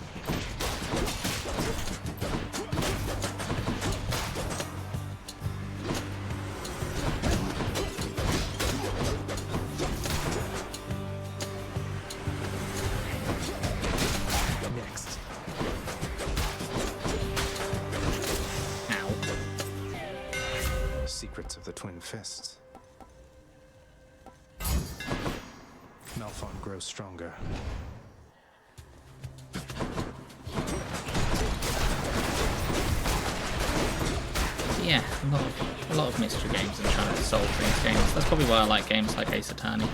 Next. Ow. Secrets of the Twin Fists. Malphon grows stronger. Yeah, a lot of mystery games and trying to solve things games. That's probably why I like games like Ace Attorney.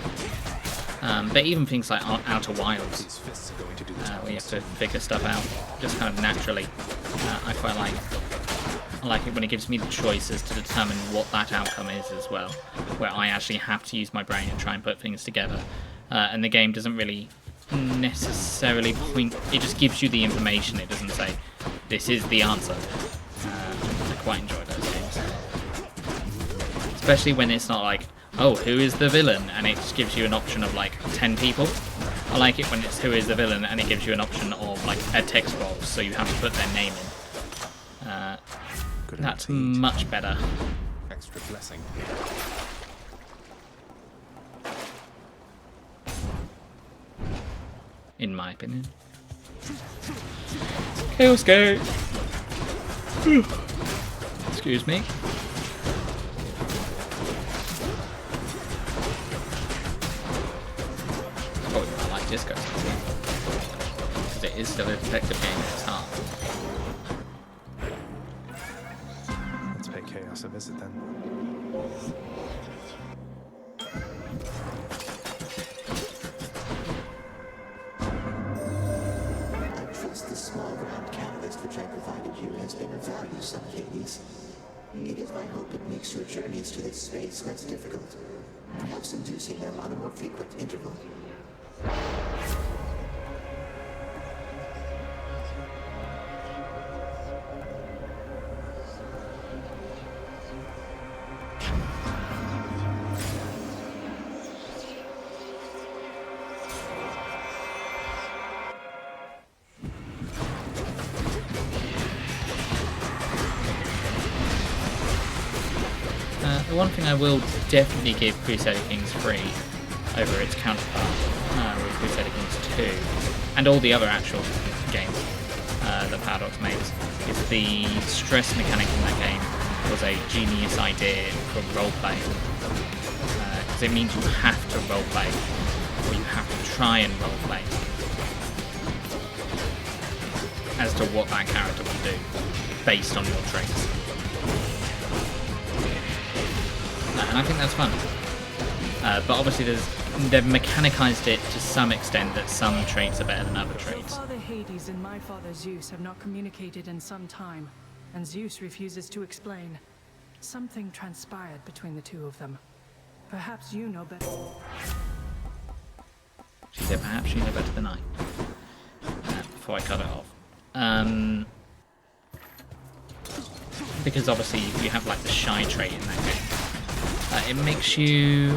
But even things like Outer Wilds, where you have to figure stuff out just kind of naturally. I quite like. I like it when it gives me the choices to determine what that outcome is as well, where I actually have to use my brain and try and put things together. And the game doesn't really necessarily point. It just gives you the information. It doesn't say this is the answer. I quite enjoy those games, especially when it's not like, oh, who is the villain, and it just gives you an option of like 10 people. I like it when it's who is the villain and it gives you an option of like a text box, so you have to put their name in. That's much better. Extra blessing. In my opinion. Chaos Gate! Excuse me. Oh, I like Disco. Because it is still a detective game at its heart. Let's pay Chaos a visit then. I trust the small round catalyst which I provided you has been of value, son of Hades. It is my hope it makes your journeys to this space less difficult, perhaps inducing them on a more frequent interval. the one thing I will definitely give Crusader Kings 3 over its counterpart with Crusader Kings 2 and all the other actual games that Paradox makes is the stress mechanic in that game was a genius idea for roleplay. Because it means you have to roleplay, or you have to try and roleplay as to what that character will do based on your traits. And I think that's fun. But obviously they've mechanicized it to some extent that some traits are better than other traits. Your father Hades and my father Zeus have not communicated in some time, and Zeus refuses to explain. Something transpired between the two of them. Perhaps you know better. She said perhaps you know better than I. Before I cut it off. Because obviously you have like the shy trait in that game. It makes you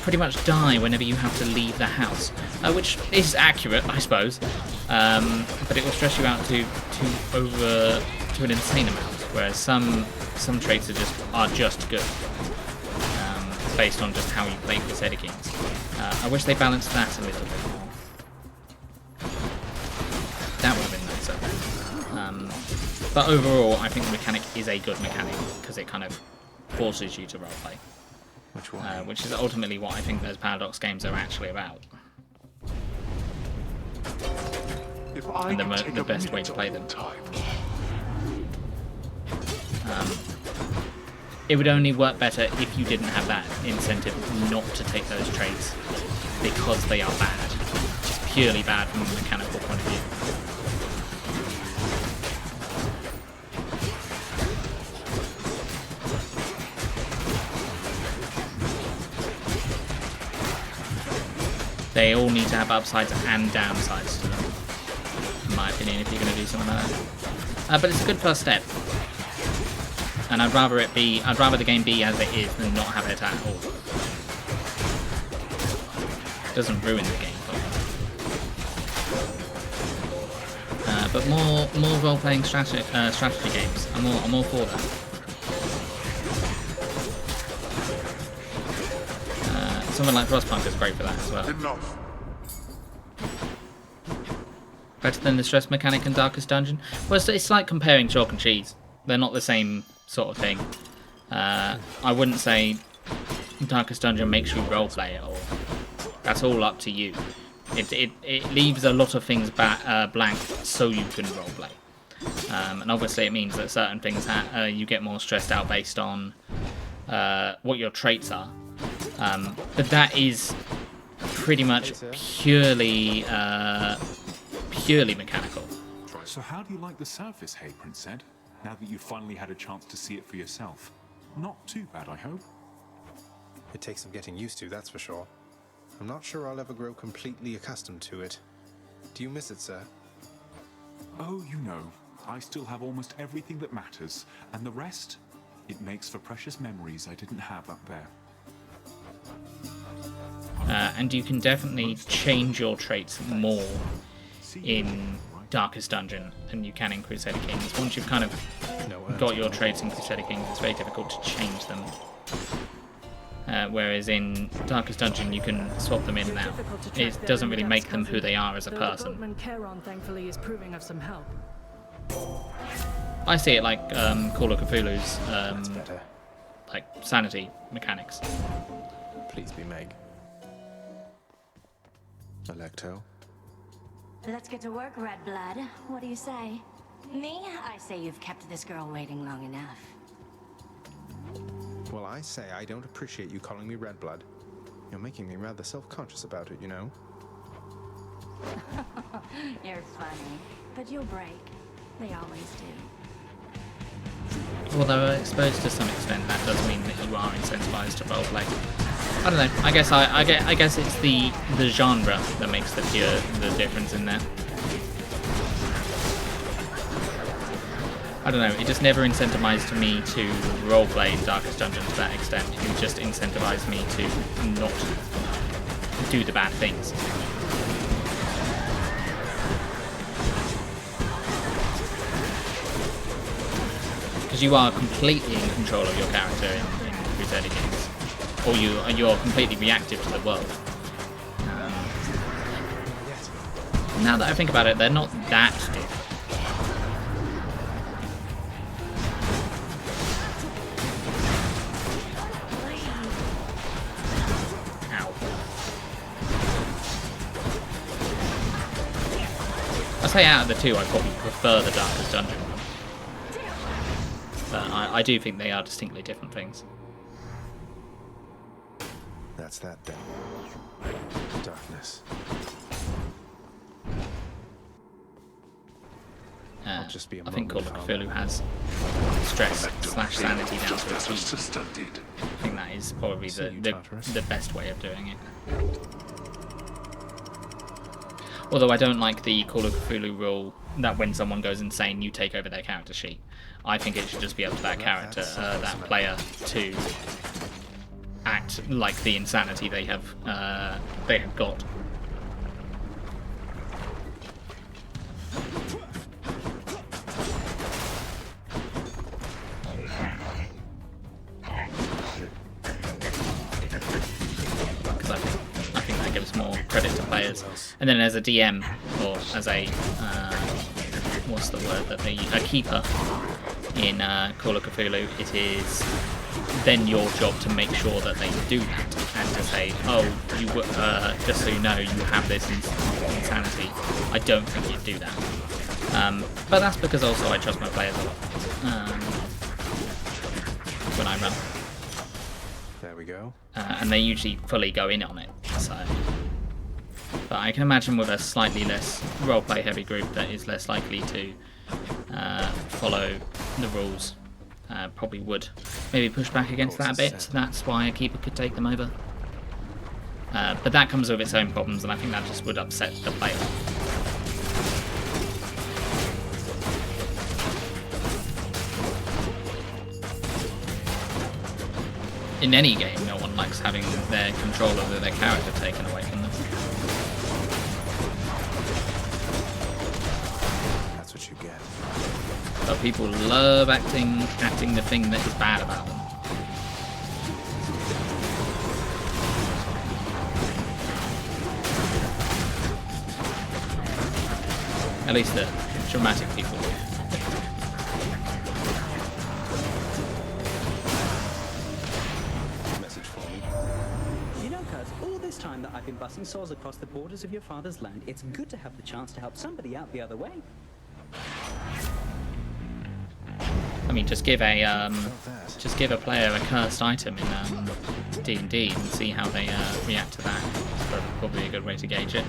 pretty much die whenever you have to leave the house, which is accurate, I suppose. But it will stress you out to an insane amount. Whereas some traits are just good, based on just how you play Crusader Kings. I wish they balanced that a little bit more. That would have been nicer. But overall, I think the mechanic is a good mechanic because it kind of forces you to roleplay. Which is ultimately what I think those Paradox games are actually about. And the best way to play them. It would only work better if you didn't have that incentive not to take those traits because they are bad. Just purely bad from a mechanical point of view. They all need to have upsides and downsides to them, in my opinion, if you're going to do something like that. But it's a good first step. And I'd rather the game be as it is than not have it at all. It doesn't ruin the game. But more role-playing strategy games. I'm all for that. Someone like Frostpunk is great for that as well. Enough. Better than the stress mechanic in Darkest Dungeon? Well, it's like comparing chalk and cheese. They're not the same sort of thing. I wouldn't say Darkest Dungeon makes you roleplay at all. That's all up to you. It leaves a lot of things blank so you can roleplay. And obviously it means that certain things you get more stressed out based on what your traits are. But that is pretty much purely mechanical. So how do you like the surface, hey Prince Ed? Now that you've finally had a chance to see it for yourself. Not too bad, I hope. It takes some getting used to, that's for sure. I'm not sure I'll ever grow completely accustomed to it. Do you miss it, sir? Oh, you know, I still have almost everything that matters, and the rest, it makes for precious memories I didn't have up there. And you can definitely change your traits more in Darkest Dungeon than you can in Crusader Kings. Once you've kind of got your traits in Crusader Kings, it's very difficult to change them. Whereas in Darkest Dungeon, you can swap them in and out. It doesn't really make them who they are as a person. Thankfully, is proving of some help. I see it like Call of Cthulhu's like sanity mechanics. Please be Meg. Alecto. Let's get to work, Red Blood. What do you say? Me? I say you've kept this girl waiting long enough. Well, I say I don't appreciate you calling me Red Blood. You're making me rather self-conscious about it, you know. You're funny, but you'll break. They always do. Although exposed to some extent, that does mean that you are incentivized to roleplay. I don't know. I guess it's the genre that makes the difference in there. I don't know. It just never incentivized me to roleplay in Darkest Dungeon to that extent. It just incentivized me to not do the bad things. Because you are completely in control of your character in these early games, or you're completely reactive to the world. Now that I think about it, they're not that different. Ow. I'd say out of the two, I probably prefer the Darkest Dungeon one. But I do think they are distinctly different things. That's that then. Darkness. I think Call of Cthulhu has stress / sanity down to a T. I think that is probably the best way of doing it. Although I don't like the Call of Cthulhu rule that when someone goes insane, you take over their character sheet. I think it should just be up to that character, that player, to act like the insanity they have got. More credit to players, and then as a DM or as a what's the word that a keeper in Call of Cthulhu, it is then your job to make sure that they do that and to say, oh, you just so you know, you have this insanity. I don't think you'd do that, but that's because also I trust my players a lot when I run. There we go. And they usually fully go in on it. So, but I can imagine with a slightly less roleplay heavy group that is less likely to follow the rules, probably would maybe push back against that a bit. That's why a keeper could take them over. But that comes with its own problems, and I think that just would upset the player. In any game, no one likes having their control over their character taken away from them. That's what you get. But people love acting the thing that is bad about them. At least the dramatic people do. Time that I've been busting saws across the borders of your father's land, it's good to have the chance to help somebody out the other way. I mean, just give a player a cursed item in D&D and see how they react to that. That's probably a good way to gauge it.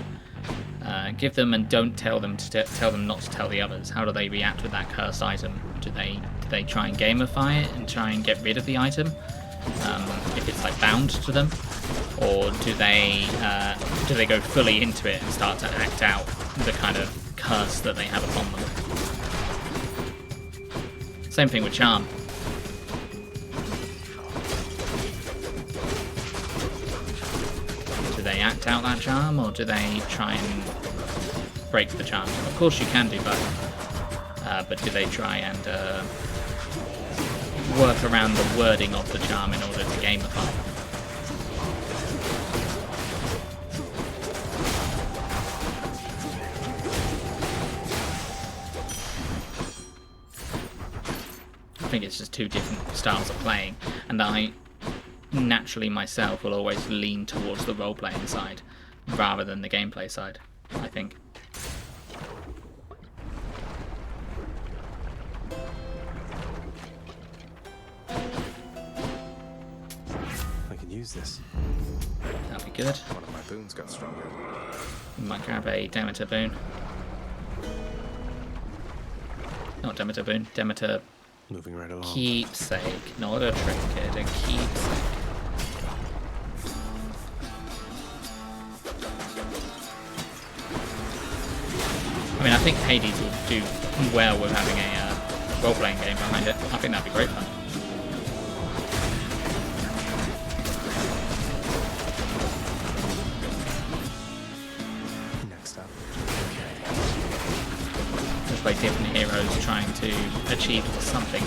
Give them and don't tell them tell them not to tell the others. How do they react with that cursed item? Do they try and gamify it and try and get rid of the item if it's like bound to them? Or do they go fully into it and start to act out the kind of curse that they have upon them? Same thing with charm. Do they act out that charm, or do they try and break the charm? Of course you can do both, but do they try and work around the wording of the charm in order to gamify it? I think it's just two different styles of playing, and I naturally myself will always lean towards the role-playing side rather than the gameplay side, I think. I can use this. That'll be good. One of my boons got stronger. Might grab a Demeter boon. Not Demeter boon, Demeter moving right along. Keepsake, not a trinket, a keepsake. I mean, I think Hades would do well with having a role-playing game behind it. I think that'd be great fun. Next up. Just like different heroes trying to achieve something.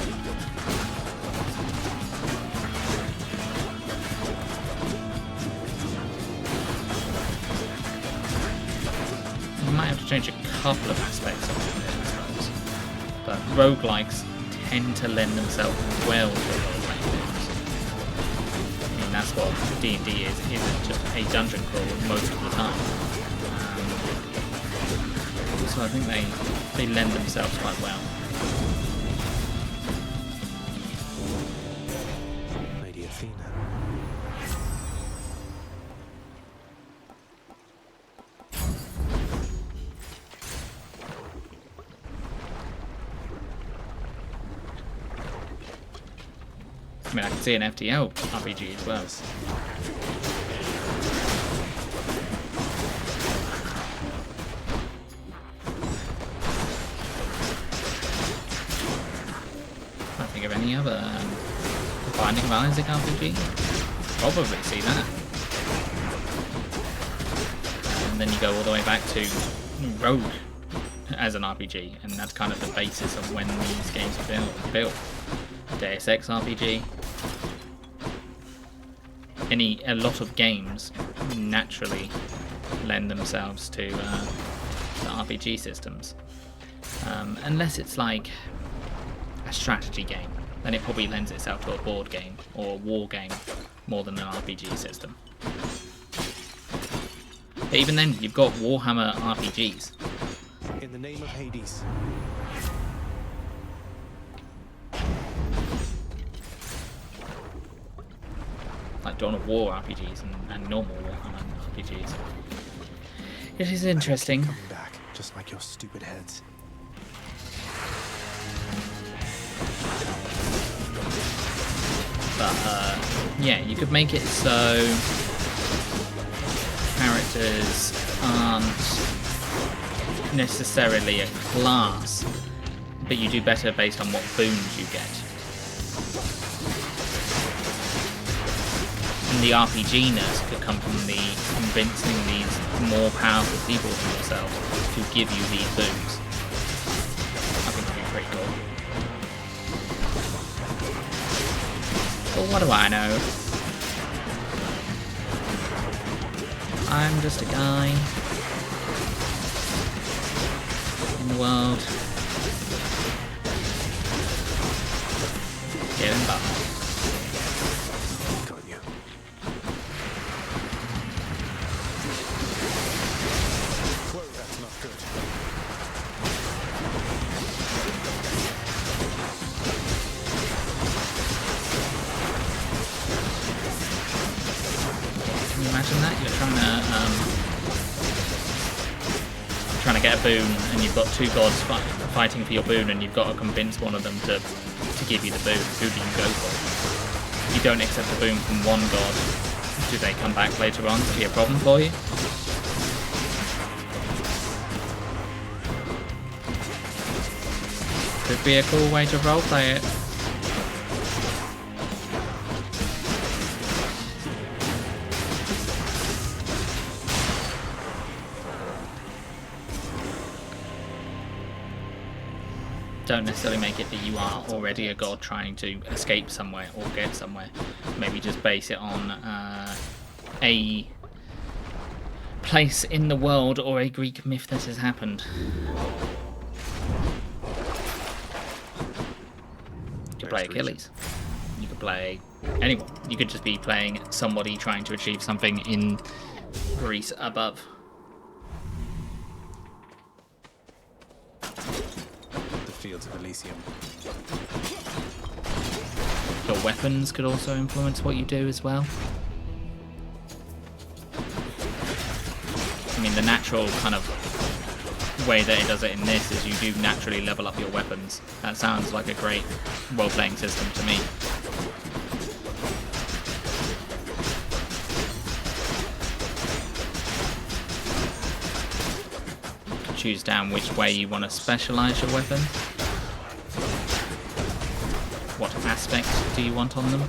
could change a couple of aspects of it, I suppose. But roguelikes tend to lend themselves well to role-playing games. I mean, that's what D&D isn't just a dungeon crawl most of the time. So I think they lend themselves quite well. Lady Athena. I mean, I can see an FTL RPG as well. Can't think of any other Binding of Isaac RPG. Probably see that. And then you go all the way back to Rogue as an RPG, and that's kind of the basis of when these games are built. Deus Ex RPG. A lot of games naturally lend themselves to the RPG systems, unless it's like a strategy game, then it probably lends itself to a board game or a war game more than an RPG system. But even then, you've got Warhammer RPGs. In the name of Hades. Like Dawn of War RPGs and normal Warhammer RPGs. It is interesting. Coming back, just like your stupid heads. But yeah, you could make it so characters aren't necessarily a class, but you do better based on what boons you get. And the RPG-ness could come from the convincing these more powerful people than yourself to give you these boons. I think that'd be pretty cool. But what do I know? I'm just a guy in the world getting by. Got you. Whoa, that's not good. Can you imagine that? You're trying to get a boon, and you've got two gods fighting for your boon, and you've got to convince one of them to give you the boon. Who do you go for? If you don't accept the boon from one god, do they come back later on to be a problem for you? Could be a cool way to roleplay it. Don't necessarily make it that you are already a god trying to escape somewhere or get somewhere. Maybe just base it on a place in the world or a Greek myth that has happened. You could play Achilles. You could play anyone. You could just be playing somebody trying to achieve something in Greece above. Fields of Elysium. Your weapons could also influence what you do as well. I mean, the natural kind of way that it does it in this is you do naturally level up your weapons. That sounds like a great role-playing system to me. Choose down which way you want to specialize your weapon. What aspect do you want on them?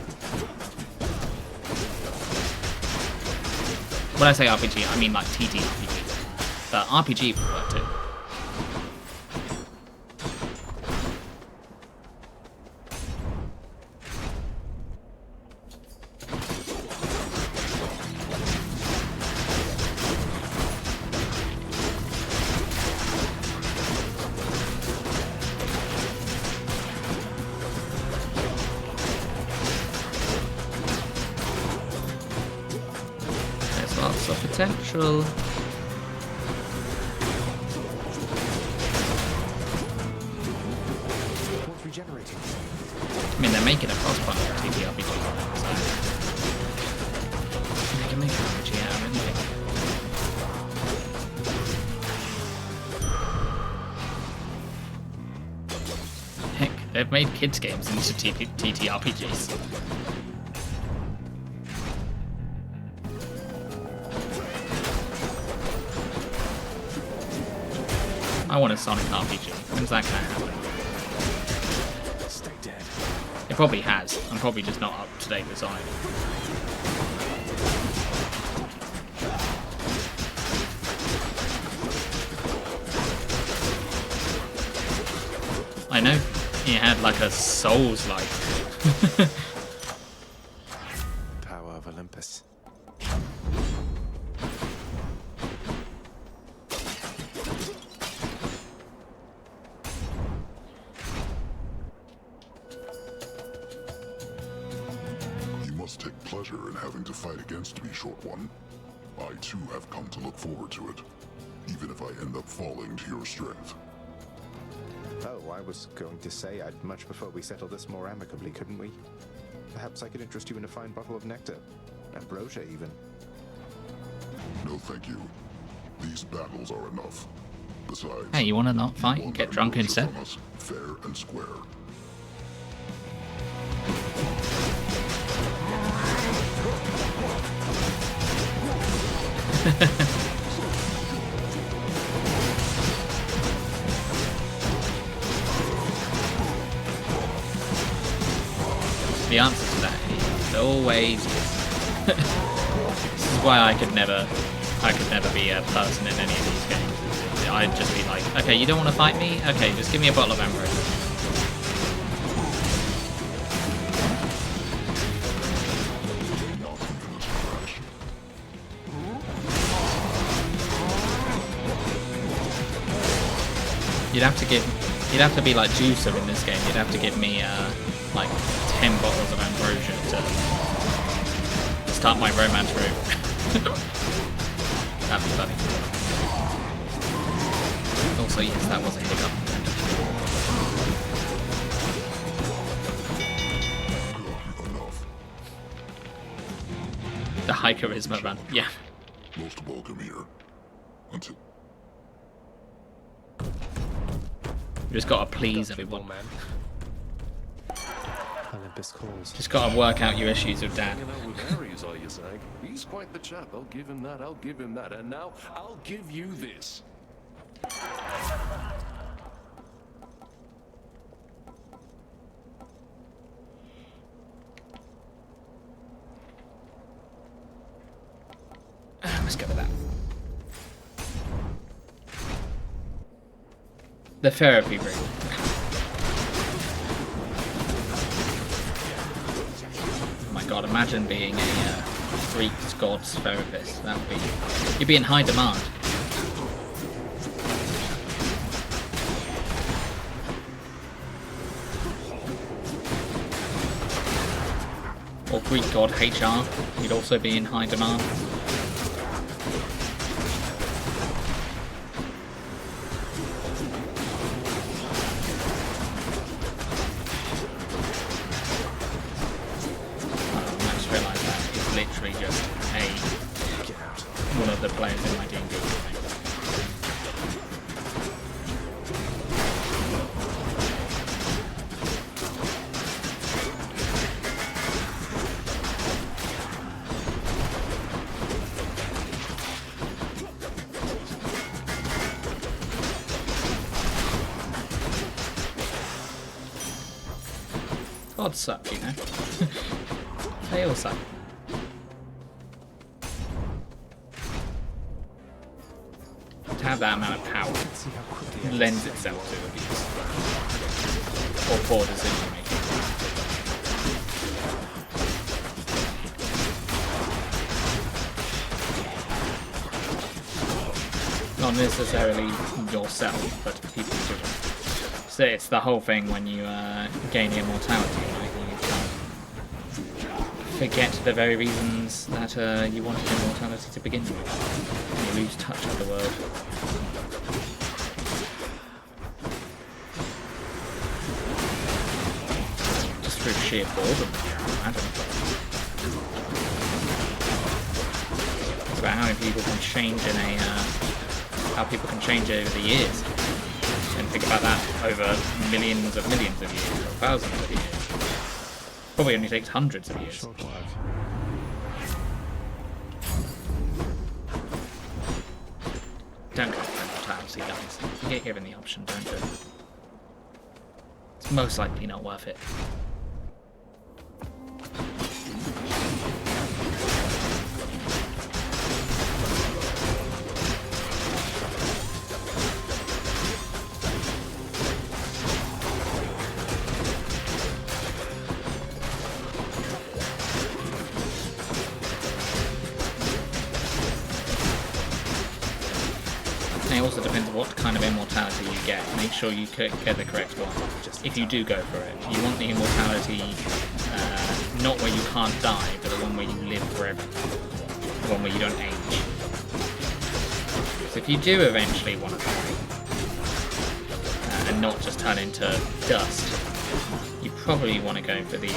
When I say RPG, I mean like TTRPG. But RPG would work too. neutral. What's regenerating? I mean, they're making a crossbar TTRPG, so they can make an RPG out of anything. Heck, they've made kids games into TTRPGs. I want a Sonic RPG. When's that gonna happen? Stay dead. It probably has. I'm probably just not up to date with Sonic. I know he had like a Souls-like. Power of Olympus. You must take pleasure in having to fight against me, Short One. I too have come to look forward to it, even if I end up falling to your strength. Oh, I was going to say I'd much prefer we settle this more amicably, couldn't we? Perhaps I could interest you in a fine bottle of nectar. Ambrosia, even. No, thank you. These battles are enough. Besides, Hey, you want to not fight and get drunk instead? from us, fair and square. The answer to that is always yes. This is why I could never be a person in any of these games. I'd just be like, okay, you don't want to fight me? Okay, just give me a bottle of ambrosia. You'd have to be like Juicer in this game. You'd have to give me like 10 bottles of ambrosia to start my romance route. That'd be funny. Also, yes, that was a hiccup. The high charisma man, yeah. Most welcome here. Until You just gotta please everyone. Olympus calls. Just gotta work out your issues with Dad. Hanging out with Ares, are you, Zag? He's quite the chap. I'll give him that. I'll give him that. And now I'll give you this. Let's go with that. The therapy ring. Oh my god, imagine being a Greek god's therapist. That would be... You'd be in high demand. Or Greek god HR. You'd also be in high demand. One of the players in my D&D. Gods suck, you know. They all suck. To have that amount of power lends itself to abuse or poor decision making. Not necessarily yourself, but people do. So it's the whole thing when you gain immortality, right? You forget the very reasons that you wanted immortality to begin with. You lose touch with the world. Just through sheer boredom, imagine. It's about how people can change in a how people can change over the years. And think about that over millions of years, or thousands of years. Probably only takes hundreds of years. Don't go for immortality, guys. If you get given the option, don't do it. It's most likely not worth it. It also depends what kind of immortality you get. Make sure you get the correct one. If you do go for it, you want the immortality not where you can't die, but the one where you live forever. The one where you don't age. So if you do eventually want to die, and not just turn into dust, you probably want to go for the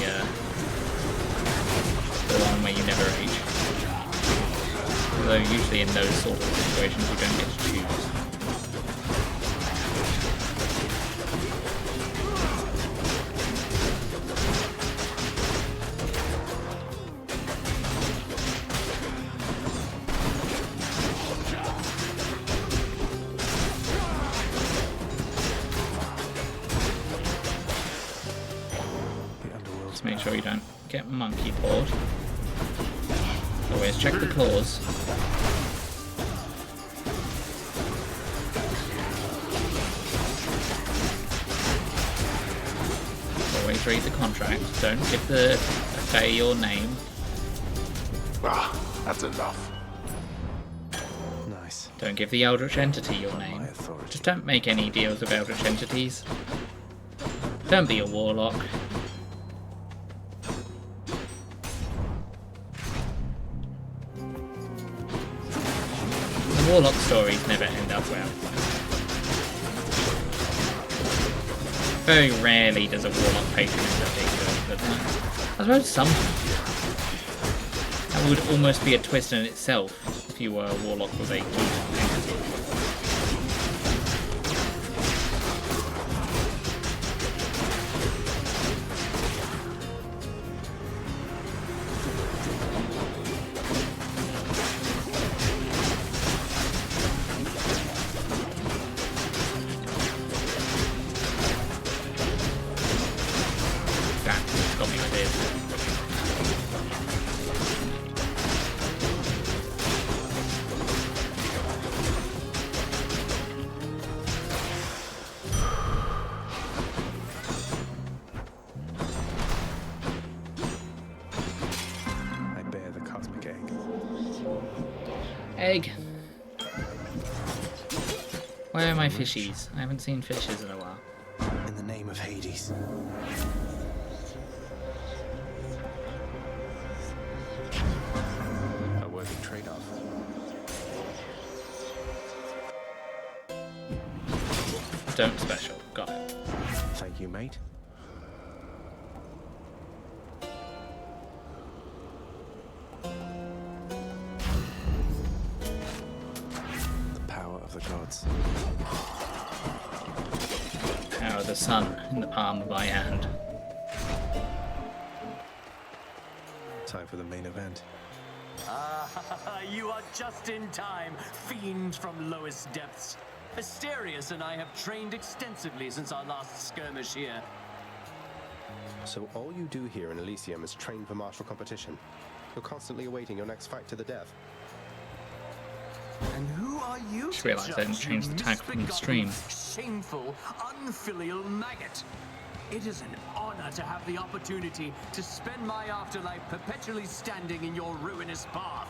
one where you never age. Although usually in those sort of situations you don't get to choose. Just make sure you don't get monkey pawed. Always check the claws. Always read the contract. Don't give the Fae your name. Ah, that's enough. Nice. Don't give the Eldritch Entity your name. Just don't make any deals with Eldritch Entities. Don't be a warlock. Warlock stories never end up well. Very rarely does a warlock patron end up being good, but I suppose sometimes. That would almost be a twist in itself if you were a warlock with a good entity. Egg. Where are my fishies? I haven't seen fishes in a while. In the name of Hades. A worthy trade-off. Don't special. Got it. Thank you, mate. The gods. Power of the sun in the palm of my hand. Time for the main event. You are just in time, fiend from lowest depths. Asterius and I have trained extensively since our last skirmish here. So all you do here in Elysium is train for martial competition. You're constantly awaiting your next fight to the death. And who are you Just realised I didn't change the tag from the stream. Shameful, unfilial maggot. It is an honor to have the opportunity to spend my afterlife perpetually standing in your ruinous path.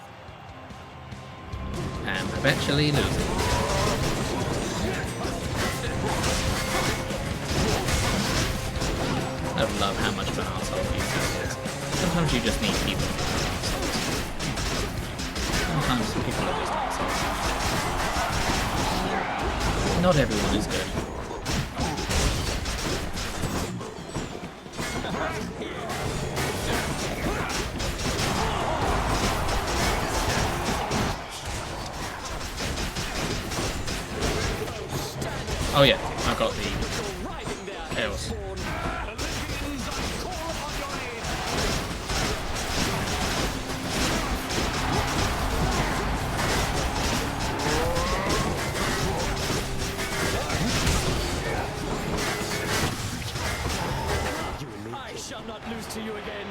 And perpetually losing. I love how much of an asshole you is. Sometimes you just need people not everyone is good. Oh yeah, I got the chaos. I shall not lose to you again.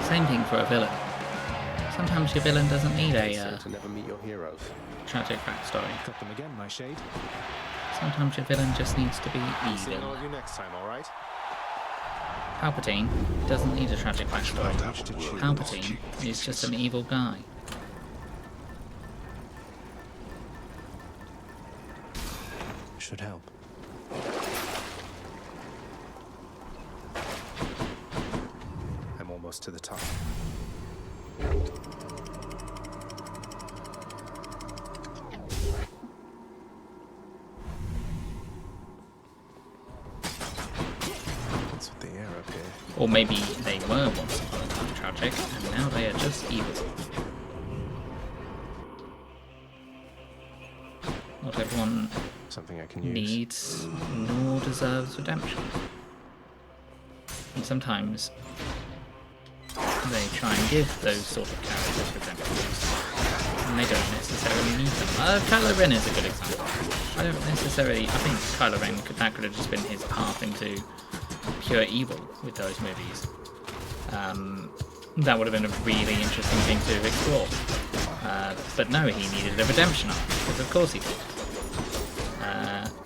Same thing for a villain. Sometimes your villain doesn't need a to never meet your heroes. tragic backstory. Got them again, my shade. Sometimes your villain just needs to be Seeing evil. all of you next time, all right? Palpatine doesn't need a tragic backstory. Palpatine is just an evil guy. Should help. I'm almost to the top. What's with the air up here? Or maybe they were once upon a time tragic, and now they are just evil. Not everyone Something I can use. needs nor deserves redemption. And sometimes they try and give those sort of characters redemptions, and they don't necessarily need them. Kylo Ren is a good example. I think Kylo Ren that could have just been his path into pure evil with those movies. That would have been a really interesting thing to explore. But no, he needed a redemption arc, because of course he did.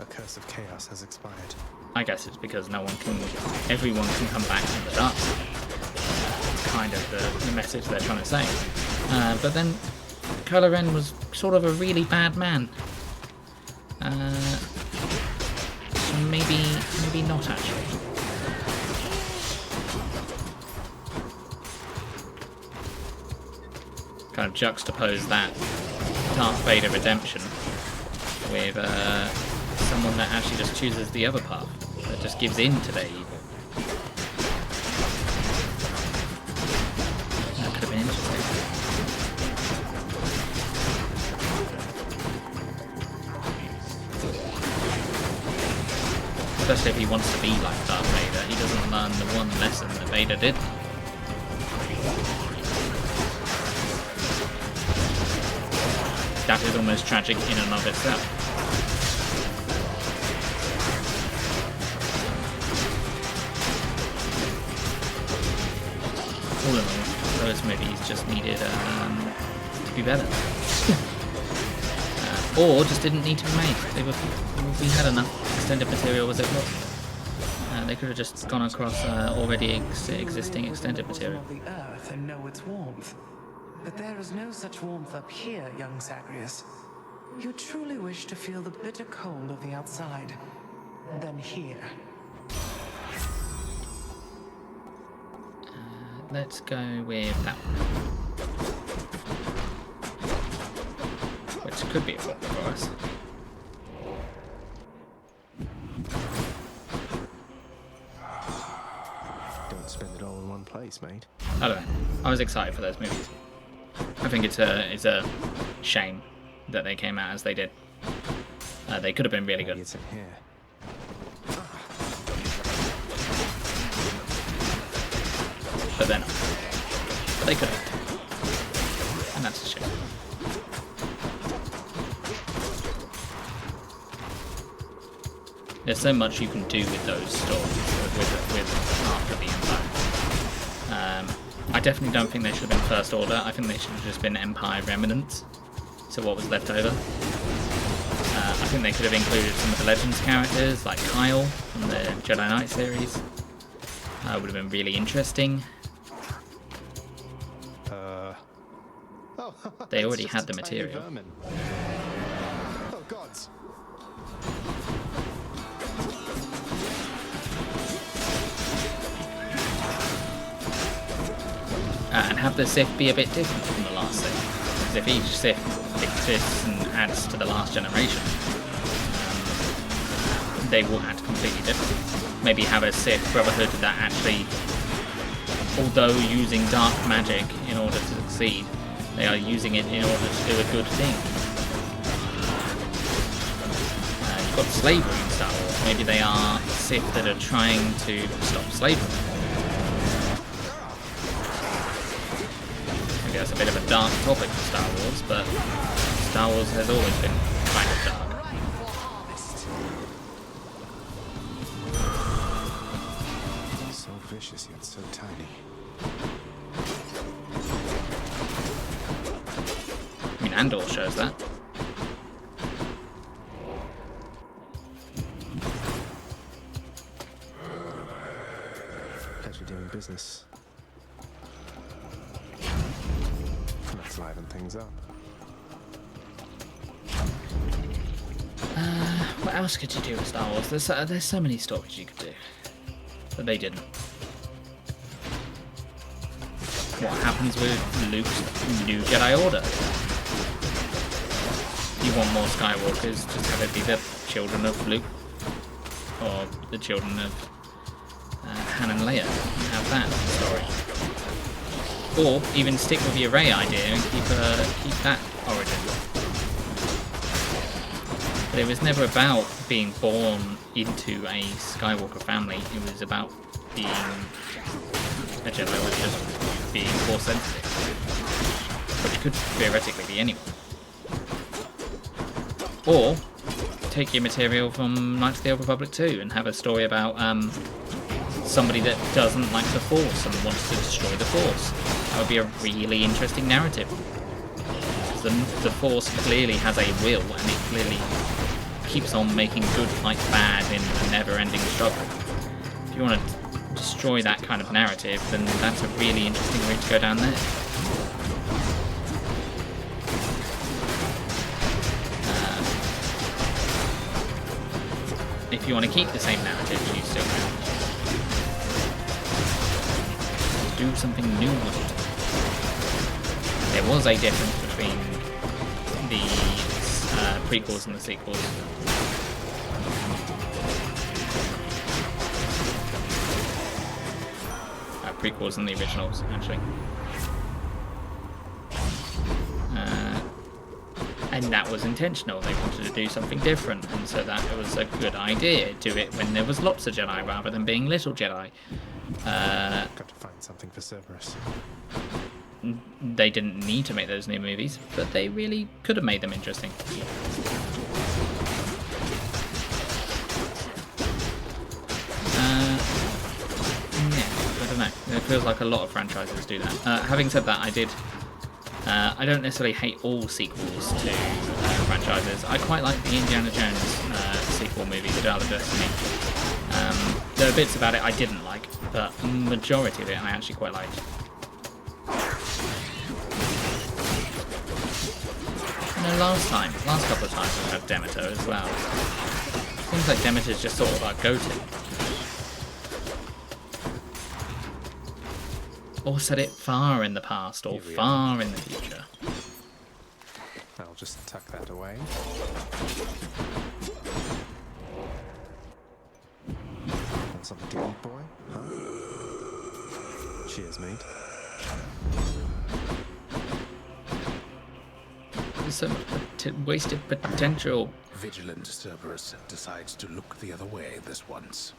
A curse of chaos has expired. I guess it's because everyone can come back from the dark side. It's kind of the message they're trying to say. But then Kylo Ren was sort of a really bad man. So maybe not actually. Kind of juxtapose that Darth Vader redemption with someone that actually just chooses the other path, that just gives in to their evil. That could have been interesting. Especially if he wants to be like Darth Vader, he doesn't learn the one lesson that Vader did. That is almost tragic in and of itself. All in all, those movies just needed to be better. Or just didn't need to be made. We had enough extended material as it was. They could have just gone across already existing extended material. Of the earth and know its warmth. But there is no such warmth up here, young Zagreus. You truly wish to feel the bitter cold of the outside. Then here. Let's go with that one. Which could be a problem for us. Don't spend it all in one place, mate. I don't know. I was excited for those movies. I think it's a shame that they came out as they did. They could have been really good. It's in here. But they're not. But they could have. And that's a shame. There's so much you can do with those stories with after the Empire. I definitely don't think they should have been First Order. I think they should have just been Empire remnants. So what was left over. I think they could have included some of the Legends characters, like Kyle from the Jedi Knight series. Would have been really interesting. They already had the material. Oh, gods. have the Sith be a bit different from the last Sith. Because if each Sith exists and adds to the last generation, they will act completely different. Maybe have a Sith Brotherhood that actually, although using dark magic in order to succeed, they are using it in order to do a good thing. You've got slavery in Star Wars. Maybe they are Sith that are trying to stop slavery. Maybe that's a bit of a dark topic for Star Wars, but Star Wars has always been kind of dark. So vicious yet so tiny. I mean, Andor shows that. Pleasure doing business. Let's liven things up. What else could you do with Star Wars? There's so many stories you could do, but they didn't. What happens with Luke's new Jedi Order? You want more Skywalkers, just have it be the children of Luke, or the children of Han and Leia, and have that story. Or even stick with your Rey idea and keep that origin. But it was never about being born into a Skywalker family. It was about being a Jedi was just being Force sensitive, which could theoretically be anyone. Or take your material from Knights of the Old Republic 2 and have a story about somebody that doesn't like the Force and wants to destroy the Force. That would be a really interesting narrative. The Force clearly has a will, and it clearly keeps on making good fight bad in a never-ending struggle. If you want to destroy that kind of narrative, then that's a really interesting route to go down there. If you want to keep the same narrative, you still can. Do something new with it. There was a difference between the prequels and the sequels. Prequels and the originals, actually. And that was intentional. They wanted to do something different, and so that was a good idea. Do it when there was lots of Jedi rather than being little Jedi. Got to find something for Cerberus. They didn't need to make those new movies, but they really could have made them interesting. I don't know. It feels like a lot of franchises do that. Having said that, I don't necessarily hate all sequels to franchises. I quite like the Indiana Jones sequel movie, The Dial of Destiny. There are bits about it I didn't like, but the majority of it I actually quite liked. And the last couple of times we've had Demeter as well. Seems like Demeter's just sort of our go-to. Or set it far in the past, or far in the future. I'll just tuck that away. Want something to eat, boy? Huh? Cheers, mate. There's so much wasted potential. Vigilant Cerberus decides to look the other way this once.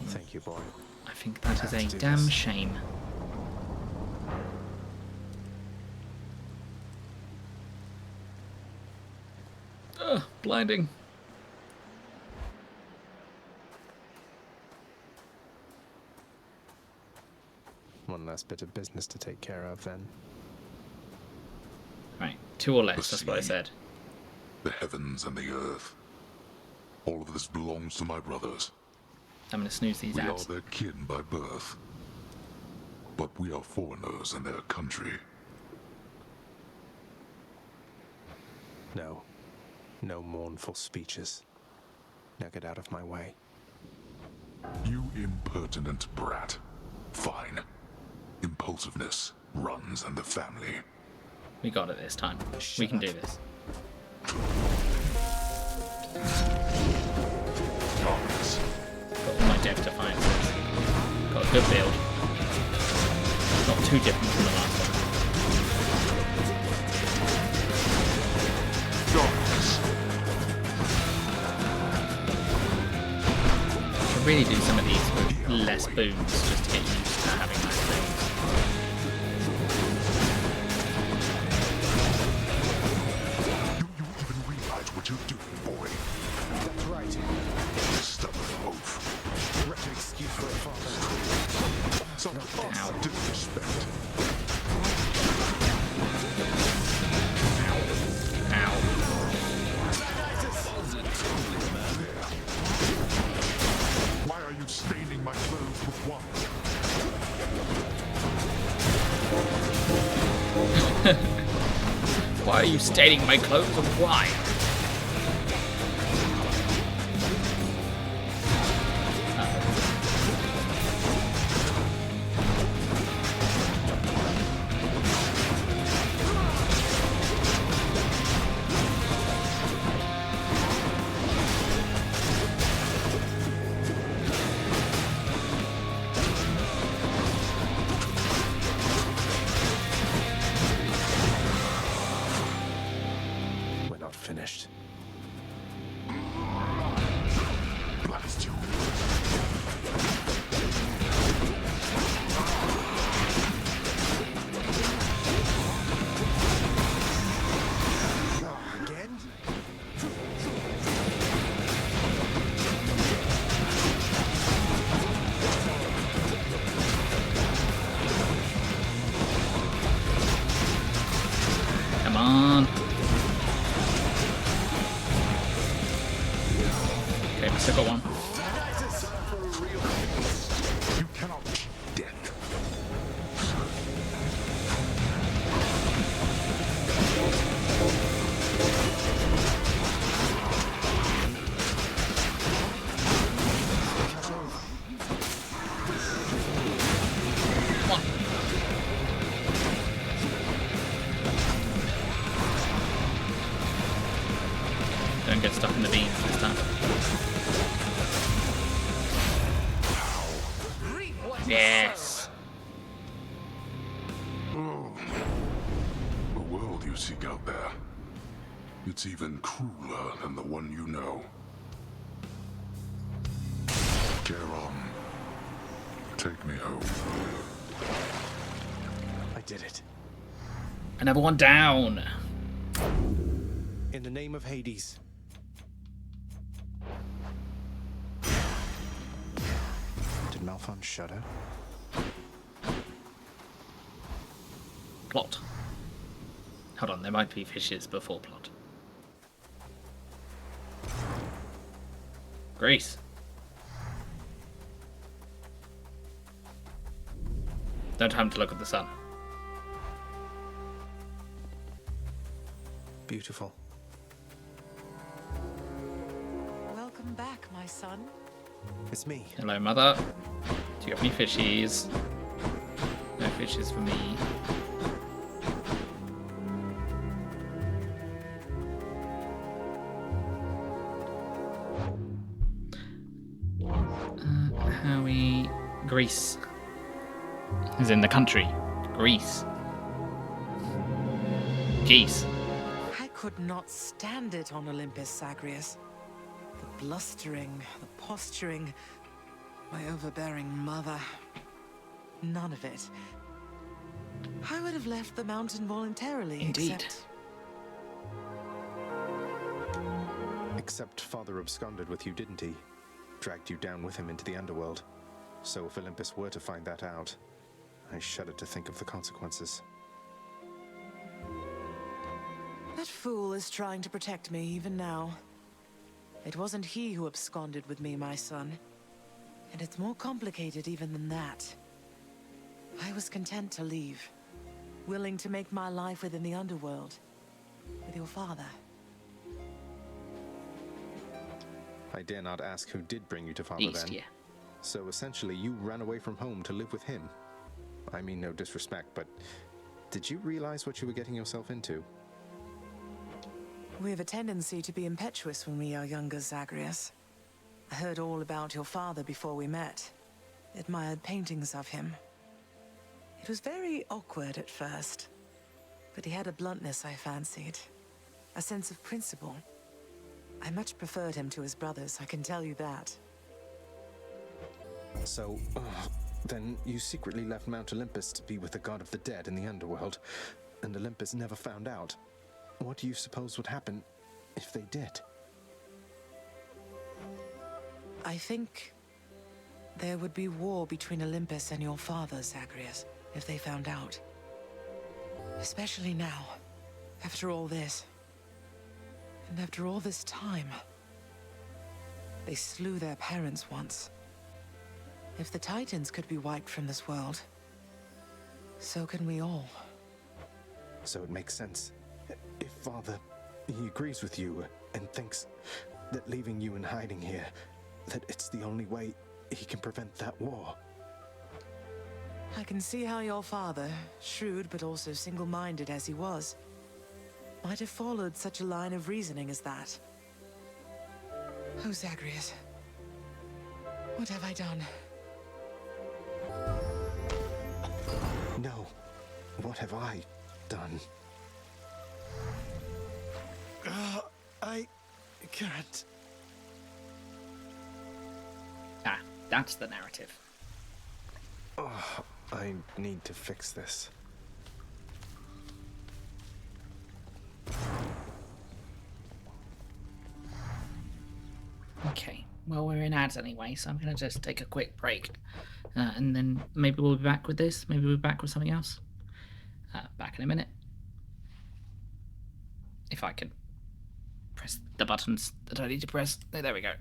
Thank you, boy. I think that is a damn shame. Ugh, blinding. One last bit of business to take care of, then. Right, 2 or less, that's what I said. The heavens and the earth. All of this belongs to my brothers. I'm going to snooze these We ads. are their kin by birth, but we are foreigners in their country. No. No mournful speeches. Now get out of my way. You impertinent brat. Fine. Impulsiveness runs in the family. We got it this time. We can do this. Got all my dev defiances. Got a good build. Not too different from the last one. Should really do some of these with less booms just to get used to having less booms. Do you even realize what you're doing, boy? That's right. Stubborn oaf. Wretched excuse for a father. Some awesome disrespect. Why are you staining my clothes with wine? Why are you staining my clothes with wine? Finished. Blast you. Again? Come on. Okay, we still got one. You cannot beat death. Come on. Don't get stuck in the beams this time. Yes. The world you seek out there, it's even crueler than the one you know. Geron, take me home. I did it. Another one down. In the name of Hades. Did Malphon shudder? Plot. Hold on, there might be fishes before plot. Greece. Don't have time to look at the sun. Beautiful. Welcome back, my son. It's me. Hello, mother. Do you have any fishies? No fishes for me. Howie. Greece. Is in the country. Greece. Geese. I could not stand it on Olympus, Zagreus. The blustering, the posturing, my overbearing mother. None of it. I would have left the mountain voluntarily, Indeed. Except Father absconded with you, didn't he? Dragged you down with him into the underworld. So if Olympus were to find that out, I shudder to think of the consequences. That fool is trying to protect me even now. It wasn't he who absconded with me, my son. And it's more complicated even than that. I was content to leave, willing to make my life within the underworld, with your father. I dare not ask who did bring you to Father East, then. yeah. So essentially, you ran away from home to live with him. I mean no disrespect, but did you realize what you were getting yourself into? We have a tendency to be impetuous when we are younger, Zagreus. I heard all about your father before we met. Admired paintings of him. It was very awkward at first, but he had a bluntness I fancied. A sense of principle. I much preferred him to his brothers, I can tell you that. So, then you secretly left Mount Olympus to be with the god of the dead in the underworld, and Olympus never found out. What do you suppose would happen if they did? I think there would be war between Olympus and your father, Zagreus, if they found out. Especially now, after all this. And after all this time. They slew their parents once. If the Titans could be wiped from this world, so can we all. So it makes sense. If Father, he agrees with you and thinks that leaving you in hiding here, that it's the only way he can prevent that war. I can see how your father, shrewd but also single-minded as he was, might have followed such a line of reasoning as that. Oh, Zagreus. What have I done? No. What have I done? I can't. Ah, that's the narrative. Oh, I need to fix this. Okay, well, we're in ads anyway, so I'm going to just take a quick break. And then maybe we'll be back with this. Maybe we'll be back with something else. Back in a minute. If I can press the buttons that I need to press. There we go.